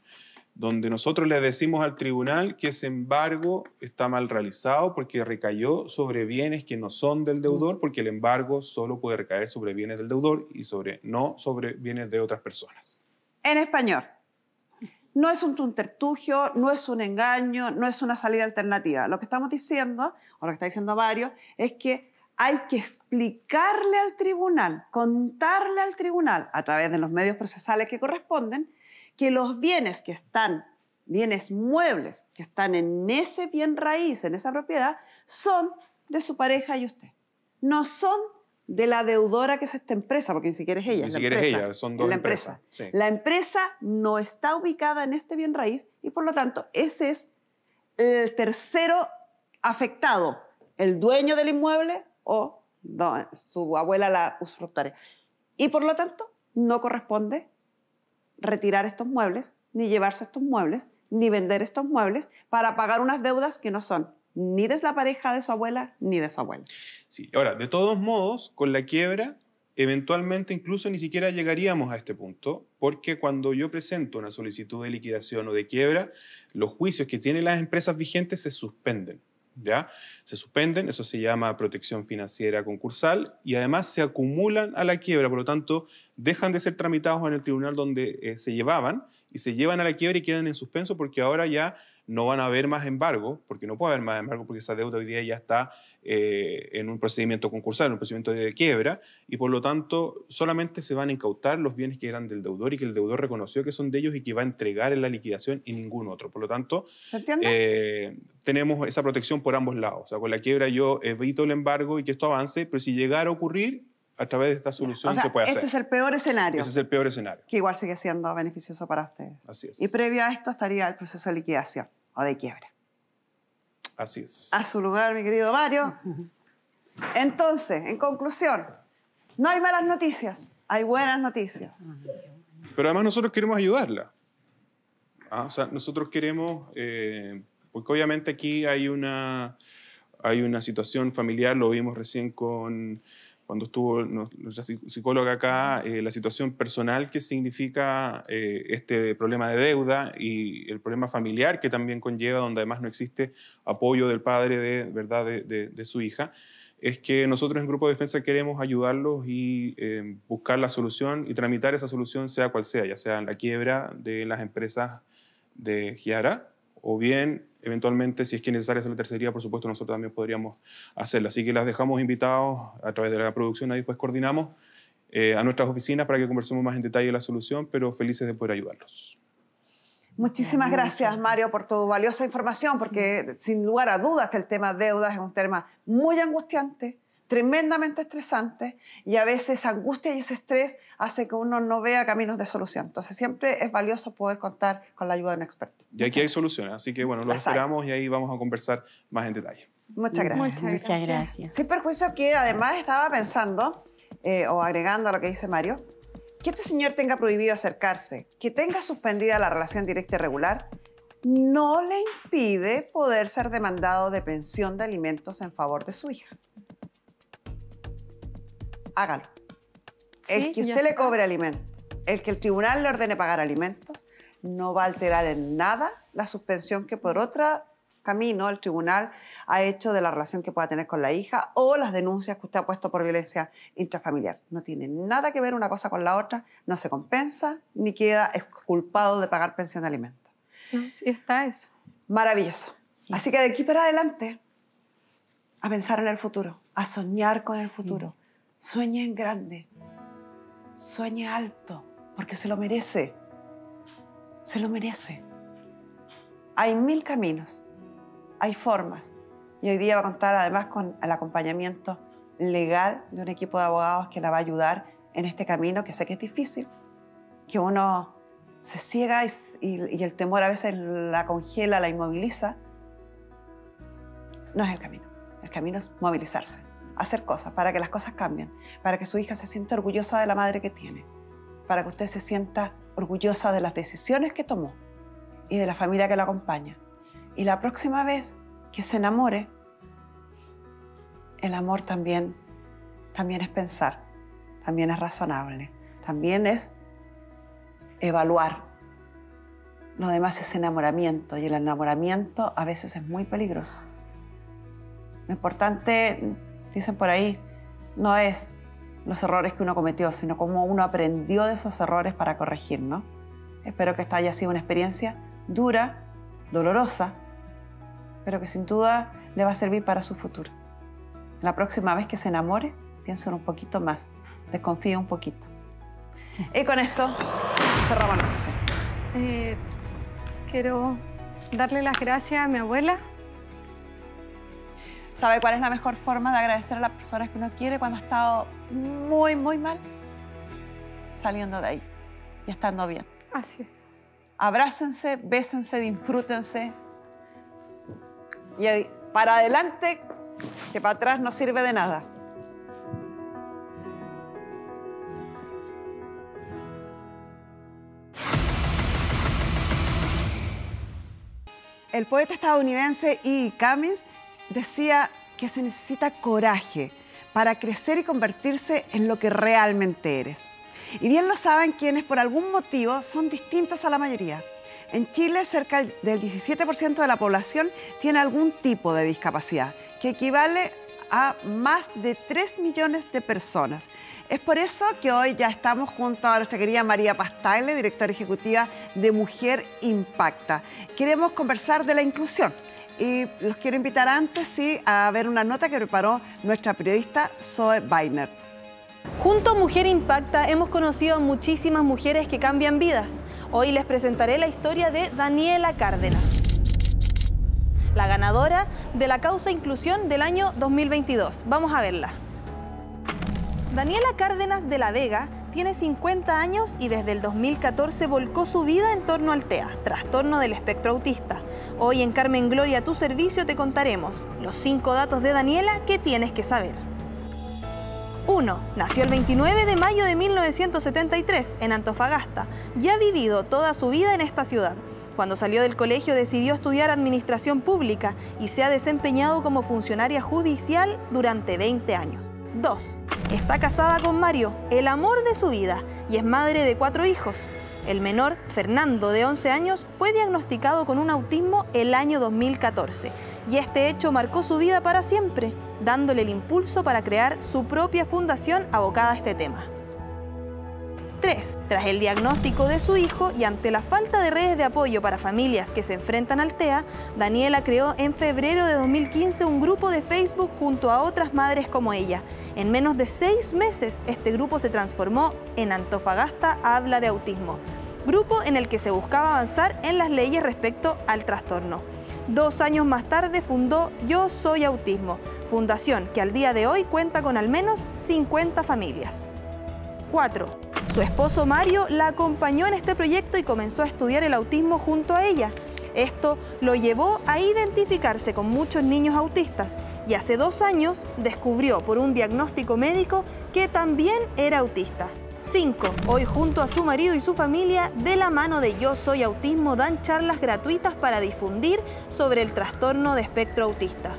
donde nosotros le decimos al tribunal que ese embargo está mal realizado porque recayó sobre bienes que no son del deudor, porque el embargo solo puede recaer sobre bienes del deudor y no sobre bienes de otras personas. En español, no es un subterfugio, no es un engaño, no es una salida alternativa. Lo que estamos diciendo, o lo que está diciendo Mario, es que hay que explicarle al tribunal, contarle al tribunal, a través de los medios procesales que corresponden, que los bienes que están, bienes muebles, que están en ese bien raíz, en esa propiedad, son de su pareja y usted. No son de la deudora que es esta empresa, porque ni siquiera es ella. Ni siquiera es ella, son dos empresas. Sí. La empresa no está ubicada en este bien raíz y por lo tanto ese es el tercero afectado, el dueño del inmueble o su abuela la usufructuaria. Y por lo tanto no corresponde retirar estos muebles, ni llevarse estos muebles, ni vender estos muebles para pagar unas deudas que no son ni de la pareja de su abuela, ni de su abuela. Sí, ahora, de todos modos, con la quiebra, eventualmente incluso ni siquiera llegaríamos a este punto, porque cuando yo presento una solicitud de liquidación o de quiebra, los juicios que tienen las empresas vigentes se suspenden. ¿Ya? Se suspenden, eso se llama protección financiera concursal, y además se acumulan a la quiebra, por lo tanto dejan de ser tramitados en el tribunal donde se llevaban y se llevan a la quiebra y quedan en suspenso porque ahora ya no van a haber más embargo, porque no puede haber más embargo porque esa deuda hoy día ya está en un procedimiento concursal, en un procedimiento de quiebra, y por lo tanto solamente se van a incautar los bienes que eran del deudor y que el deudor reconoció que son de ellos y que va a entregar en la liquidación y ningún otro. Por lo tanto, ¿se entiende? Tenemos esa protección por ambos lados. O sea, con la quiebra yo evito el embargo y que esto avance, pero si llegara a ocurrir, a través de esta solución se puede hacer. Este es el peor escenario. Ese es el peor escenario. Que igual sigue siendo beneficioso para ustedes. Así es. Y previo a esto estaría el proceso de liquidación o de quiebra. Así es. A su lugar, mi querido Mario. Entonces, en conclusión, no hay malas noticias, hay buenas noticias. Pero además nosotros queremos ayudarla. O sea, nosotros queremos, porque obviamente aquí hay una situación familiar, lo vimos recién cuando estuvo nuestra psicóloga acá, la situación personal que significa este problema de deuda y el problema familiar que también conlleva, donde además no existe apoyo del padre de su hija, es que nosotros en Grupo de Defensa queremos ayudarlos y buscar la solución y tramitar esa solución sea cual sea, ya sea en la quiebra de las empresas de Giara o bien eventualmente, si es que es necesaria hacer la tercería, por supuesto, nosotros también podríamos hacerla. Así que las dejamos invitados a través de la producción, ahí después coordinamos a nuestras oficinas para que conversemos más en detalle la solución, pero felices de poder ayudarlos. Muchísimas gracias, Mario, por tu valiosa información, porque sin lugar a dudas que el tema deudas es un tema muy angustiante, tremendamente estresante, y a veces esa angustia y ese estrés hace que uno no vea caminos de solución. Entonces siempre es valioso poder contar con la ayuda de un experto. Y aquí hay soluciones, así que bueno, los esperamos y ahí vamos a conversar más en detalle. Muchas gracias. Muchas gracias. Sin perjuicio que además estaba pensando, o agregando a lo que dice Mario, que este señor tenga prohibido acercarse, que tenga suspendida la relación directa y regular, no le impide poder ser demandado de pensión de alimentos en favor de su hija. Hágalo. El que usted le cobre alimentos, el que el tribunal le ordene pagar alimentos, no va a alterar en nada la suspensión que por otro camino el tribunal ha hecho de la relación que pueda tener con la hija o las denuncias que usted ha puesto por violencia intrafamiliar. No tiene nada que ver una cosa con la otra, no se compensa ni queda exculpado de pagar pensión de alimentos. No, sí está eso. Maravilloso. Sí. Así que de aquí para adelante, a pensar en el futuro, a soñar con el futuro. Sueñe en grande, sueñe alto, porque se lo merece. Se lo merece. Hay 1000 caminos, hay formas. Y hoy día va a contar además con el acompañamiento legal de un equipo de abogados que la va a ayudar en este camino, que sé que es difícil, que uno se ciega y el temor a veces la congela, la inmoviliza. No es el camino es movilizarse, hacer cosas para que las cosas cambien, para que su hija se sienta orgullosa de la madre que tiene, para que usted se sienta orgullosa de las decisiones que tomó y de la familia que la acompaña. Y la próxima vez que se enamore, el amor también es pensar, también es razonable, también es evaluar. Lo demás es enamoramiento y el enamoramiento a veces es muy peligroso. Lo importante, dicen por ahí, no es los errores que uno cometió, sino cómo uno aprendió de esos errores para corregir, ¿no? Espero que esta haya sido una experiencia dura, dolorosa, pero que sin duda le va a servir para su futuro. La próxima vez que se enamore, piensen un poquito más, desconfíe un poquito. Y con esto cerramos la sesión. Quiero darle las gracias a mi abuela. ¿Sabe cuál es la mejor forma de agradecer a las personas que uno quiere cuando ha estado muy, muy mal? Saliendo de ahí y estando bien. Así es. Abrácense, bésense, disfrútense. Y para adelante, que para atrás no sirve de nada. El poeta estadounidense E. Cummings decía que se necesita coraje para crecer y convertirse en lo que realmente eres. Y bien lo saben quienes por algún motivo son distintos a la mayoría. En Chile, cerca del 17% de la población tiene algún tipo de discapacidad, que equivale a más de 3 millones de personas. Es por eso que hoy ya estamos junto a nuestra querida María Paz Tagle, directora ejecutiva de Mujer Impacta. Queremos conversar de la inclusión y los quiero invitar antes a ver una nota que preparó nuestra periodista Zoe Weiner. Junto a Mujer Impacta hemos conocido a muchísimas mujeres que cambian vidas. Hoy les presentaré la historia de Daniela Cárdenas, la ganadora de la causa Inclusión del año 2022. Vamos a verla. Daniela Cárdenas de la Vega tiene 50 años y desde el 2014 volcó su vida en torno al TEA, trastorno del espectro autista. Hoy en Carmen Gloria, a tu servicio, te contaremos los 5 datos de Daniela que tienes que saber. 1. Nació el 29 de mayo de 1973 en Antofagasta y ha vivido toda su vida en esta ciudad. Cuando salió del colegio decidió estudiar Administración Pública y se ha desempeñado como funcionaria judicial durante 20 años. 2. Está casada con Mario, el amor de su vida, y es madre de 4 hijos. El menor, Fernando, de 11 años, fue diagnosticado con un autismo el año 2014 y este hecho marcó su vida para siempre, dándole el impulso para crear su propia fundación abocada a este tema. 3. Tras el diagnóstico de su hijo y ante la falta de redes de apoyo para familias que se enfrentan al TEA, Daniela creó en febrero de 2015 un grupo de Facebook junto a otras madres como ella. En menos de 6 meses, este grupo se transformó en Antofagasta Habla de Autismo, grupo en el que se buscaba avanzar en las leyes respecto al trastorno. 2 años más tarde fundó Yo Soy Autismo, fundación que al día de hoy cuenta con al menos 50 familias. 4. Su esposo Mario la acompañó en este proyecto y comenzó a estudiar el autismo junto a ella. Esto lo llevó a identificarse con muchos niños autistas y hace 2 años descubrió por un diagnóstico médico que también era autista. 5. Hoy junto a su marido y su familia, de la mano de Yo Soy Autismo, dan charlas gratuitas para difundir sobre el trastorno de espectro autista,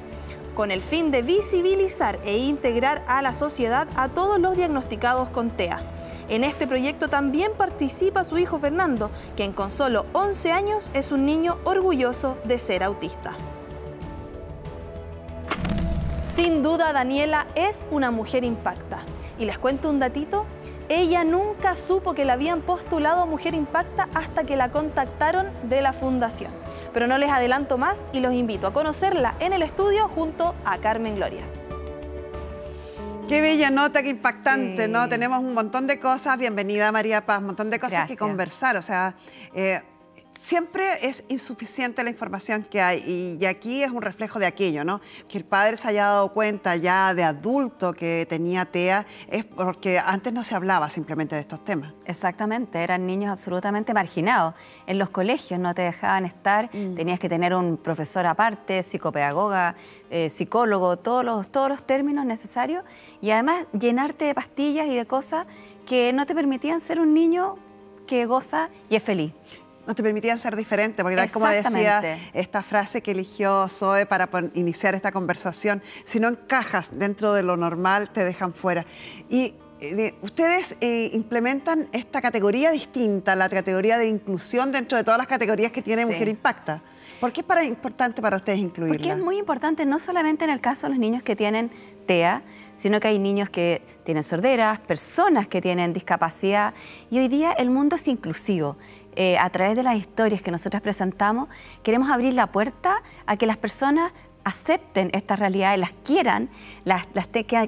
con el fin de visibilizar e integrar a la sociedad a todos los diagnosticados con TEA. En este proyecto también participa su hijo Fernando, quien con solo 11 años es un niño orgulloso de ser autista. Sin duda, Daniela es una mujer impacta. Y les cuento un datito. Ella nunca supo que la habían postulado a Mujer Impacta hasta que la contactaron de la fundación. Pero no les adelanto más y los invito a conocerla en el estudio junto a Carmen Gloria. Qué bella nota, qué impactante, ¿no? Tenemos un montón de cosas. Bienvenida, María Paz. Un montón de cosas que conversar. O sea, siempre es insuficiente la información que hay y aquí es un reflejo de aquello, ¿no? Que el padre se haya dado cuenta ya de adulto que tenía TEA es porque antes no se hablaba simplemente de estos temas. Exactamente, eran niños absolutamente marginados. En los colegios no te dejaban estar, tenías que tener un profesor aparte, psicopedagoga, psicólogo, todos los términos necesarios y además llenarte de pastillas y de cosas que no te permitían ser un niño que goza y es feliz. No te permitían ser diferente, porque tal como decía esta frase que eligió Zoe para iniciar esta conversación, si no encajas dentro de lo normal, te dejan fuera. Y ustedes implementan esta categoría distinta, la categoría de inclusión dentro de todas las categorías que tiene Mujer Impacta. ¿Por qué es importante para ustedes incluirla? Porque es muy importante, no solamente en el caso de los niños que tienen TEA, sino que hay niños que tienen sorderas, personas que tienen discapacidad, y hoy día el mundo es inclusivo. A través de las historias que nosotros presentamos, queremos abrir la puerta a que las personas acepten estas realidades, las quieran,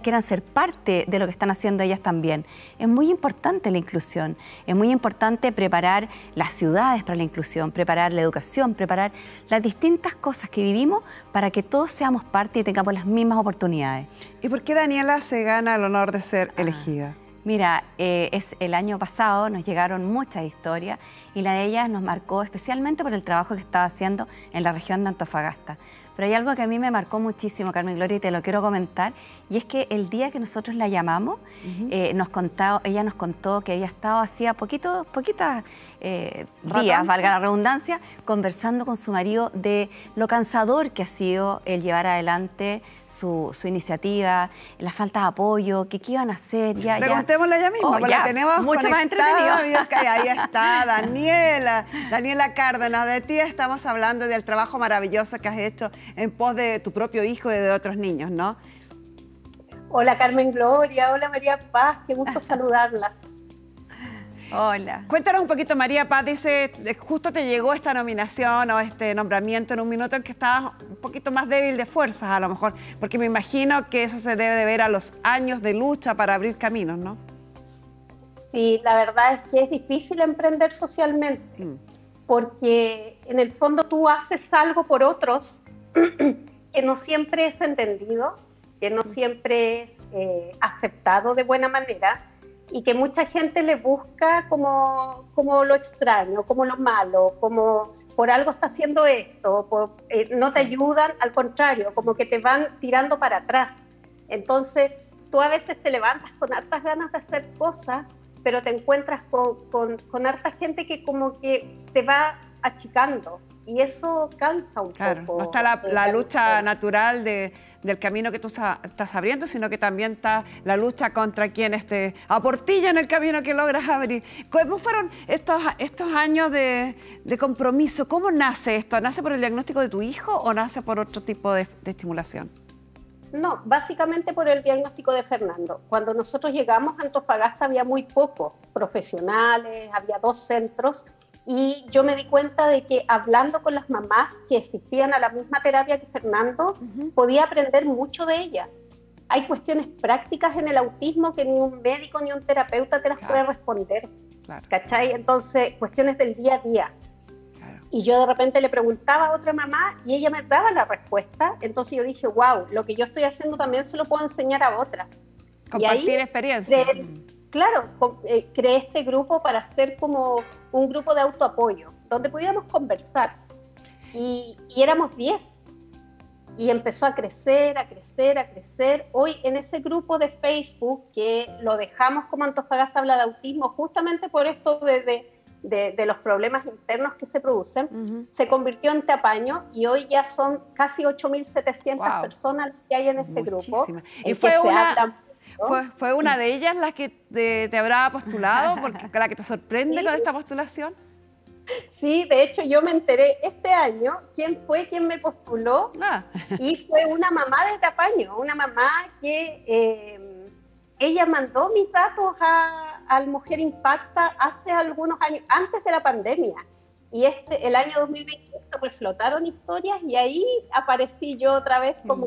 quieran ser parte de lo que están haciendo ellas también. Es muy importante la inclusión, es muy importante preparar las ciudades para la inclusión, preparar la educación, preparar las distintas cosas que vivimos para que todos seamos parte y tengamos las mismas oportunidades. ¿Y por qué Daniela se gana el honor de ser elegida? Mira, el año pasado nos llegaron muchas historias y la de ellas nos marcó especialmente por el trabajo que estaba haciendo en la región de Antofagasta. Pero hay algo que a mí me marcó muchísimo, Carmen Gloria, y te lo quiero comentar, y es que el día que nosotros la llamamos, ella nos contó que había estado hacía poquitos días, valga la redundancia, conversando con su marido de lo cansador que ha sido el llevar adelante su iniciativa, la falta de apoyo, qué iban a hacer. Preguntémosle ella misma, porque la tenemos mucho más conectada. entretenido. Ahí está Daniela Cárdenas. De ti estamos hablando del trabajo maravilloso que has hecho en pos de tu propio hijo y de otros niños, ¿no? Hola Carmen Gloria, hola María Paz, qué gusto saludarla. Hola. Cuéntanos un poquito, María Paz, dice, justo te llegó esta nominación o este nombramiento en un minuto en que estabas un poquito más débil de fuerzas a lo mejor, porque me imagino que eso se debe de ver a los años de lucha para abrir caminos, ¿no? Sí, la verdad es que es difícil emprender socialmente, porque en el fondo tú haces algo por otros que no siempre es entendido, que no siempre es aceptado de buena manera, y que mucha gente le busca como lo extraño, como lo malo, como por algo está haciendo esto, no te ayudan, al contrario, como que te van tirando para atrás. Entonces, tú a veces te levantas con hartas ganas de hacer cosas, pero te encuentras con harta gente que como que te va achicando, y eso cansa un poco. No está la lucha natural del camino que tú estás abriendo, sino que también está la lucha contra quienes te aportillan el camino que logras abrir. ¿Cómo fueron estos años de compromiso? ¿Cómo nace esto? ¿Nace por el diagnóstico de tu hijo o nace por otro tipo de estimulación? No, básicamente por el diagnóstico de Fernando. Cuando nosotros llegamos a Antofagasta había muy pocos profesionales, había 2 centros, y yo me di cuenta de que hablando con las mamás que asistían a la misma terapia que Fernando, podía aprender mucho de ellas. Hay cuestiones prácticas en el autismo que ni un médico ni un terapeuta te las puede responder, ¿cachai? Entonces, cuestiones del día a día. Y yo de repente le preguntaba a otra mamá y ella me daba la respuesta. Entonces yo dije, wow, lo que yo estoy haciendo también se lo puedo enseñar a otras. Compartir experiencia. Claro, creé este grupo para hacer como un grupo de autoapoyo, donde pudiéramos conversar. Y éramos 10. Y empezó a crecer, a crecer, a crecer. Hoy en ese grupo de Facebook, que lo dejamos como Antofagasta Habla de Autismo, justamente por esto de los problemas internos que se producen, se convirtió en Tapaño, y hoy ya son casi 8.700 personas que hay en ese grupo. Y fue una de ellas la que te habrá postulado, porque la que te sorprende con esta postulación. Sí, de hecho yo me enteré este año quién fue quien me postuló, y fue una mamá de Tapaño, una mamá que ella mandó mis datos al Mujer Impacta hace algunos años, antes de la pandemia. Y el año 2021 se reflotaron historias y ahí aparecí yo otra vez como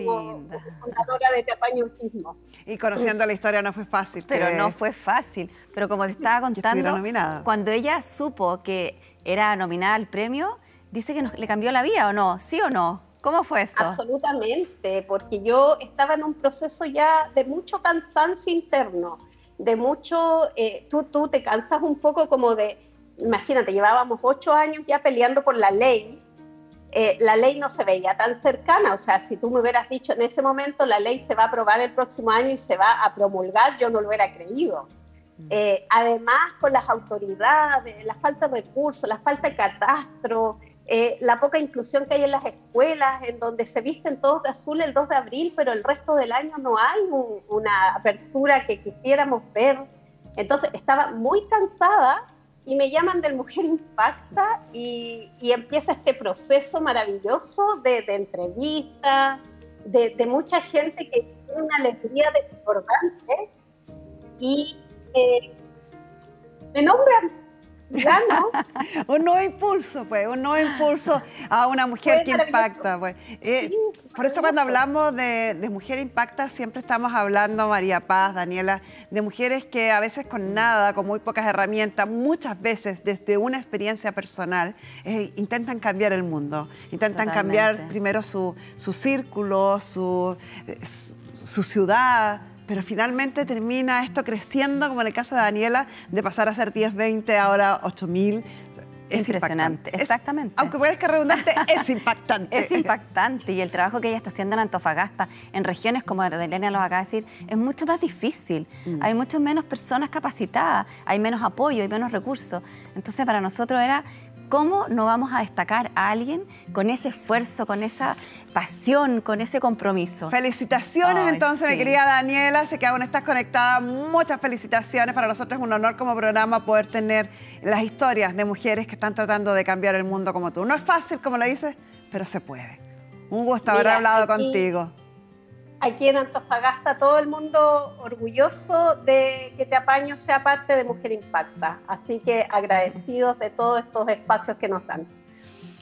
fundadora de Tapaño Autismo. Y conociendo la historia no fue fácil. Pero no fue fácil. Pero como te estaba contando, cuando ella supo que era nominada al premio, dice que le cambió la vida, ¿o no? ¿Sí o no? ¿Cómo fue eso? Absolutamente, porque yo estaba en un proceso ya de mucho cansancio interno, de mucho... tú te cansas un poco como de... Imagínate, llevábamos 8 años ya peleando por la ley. La ley no se veía tan cercana, o sea, si tú me hubieras dicho en ese momento la ley se va a aprobar el próximo año y se va a promulgar, yo no lo hubiera creído. Además, con las autoridades, la falta de recursos, la falta de catastro, la poca inclusión que hay en las escuelas, en donde se visten todos de azul el 2 de abril, pero el resto del año no hay una apertura que quisiéramos ver. Entonces, estaba muy cansada. Y me llaman del Mujer Impacta y empieza este proceso maravilloso de entrevistas, de mucha gente que tiene una alegría desbordante y me nombran. ¿No? Un nuevo impulso, pues, un nuevo impulso a una mujer que impacta. Pues. Por eso cuando hablamos de Mujer Impacta siempre estamos hablando, María Paz, Daniela, de mujeres que a veces con nada, con muy pocas herramientas, muchas veces desde una experiencia personal, intentan cambiar el mundo, intentan cambiar primero su círculo, su ciudad, pero finalmente termina esto creciendo, como en el caso de Daniela, de pasar a ser 10, 20, ahora 8.000. Es impresionante, impactante. exactamente. Aunque parezca redundante, es impactante. Es impactante y el trabajo que ella está haciendo en Antofagasta, en regiones como Elena lo acaba de decir, es mucho más difícil. Hay mucho menos personas capacitadas, hay menos apoyo, hay menos recursos. Entonces para nosotros era, ¿cómo no vamos a destacar a alguien con ese esfuerzo, con esa pasión, con ese compromiso? Felicitaciones entonces, mi querida Daniela. Sé que aún estás conectada. Muchas felicitaciones. Para nosotros es un honor como programa poder tener las historias de mujeres que están tratando de cambiar el mundo como tú. No es fácil, como lo dices, pero se puede. Un gusto haber hablado contigo. Aquí en Antofagasta todo el mundo orgulloso de que Te Apaño sea parte de Mujer Impacta. Así que agradecidos de todos estos espacios que nos dan.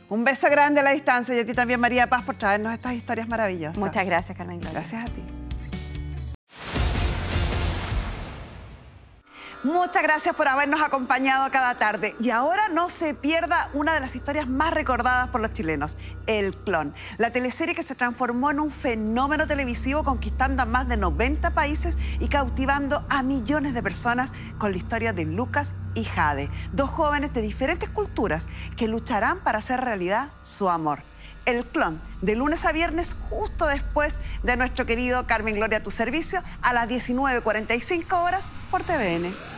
Un beso grande a la distancia y a ti también, María Paz, por traernos estas historias maravillosas. Muchas gracias, Carmen Gloria. Gracias a ti. Muchas gracias por habernos acompañado cada tarde. Y ahora no se pierda una de las historias más recordadas por los chilenos, El Clon. La teleserie que se transformó en un fenómeno televisivo conquistando a más de 90 países y cautivando a millones de personas con la historia de Lucas y Jade, dos jóvenes de diferentes culturas que lucharán para hacer realidad su amor. El Clon, de lunes a viernes, justo después de nuestro querido Carmen Gloria a tu servicio, a las 19:45 horas por TVN.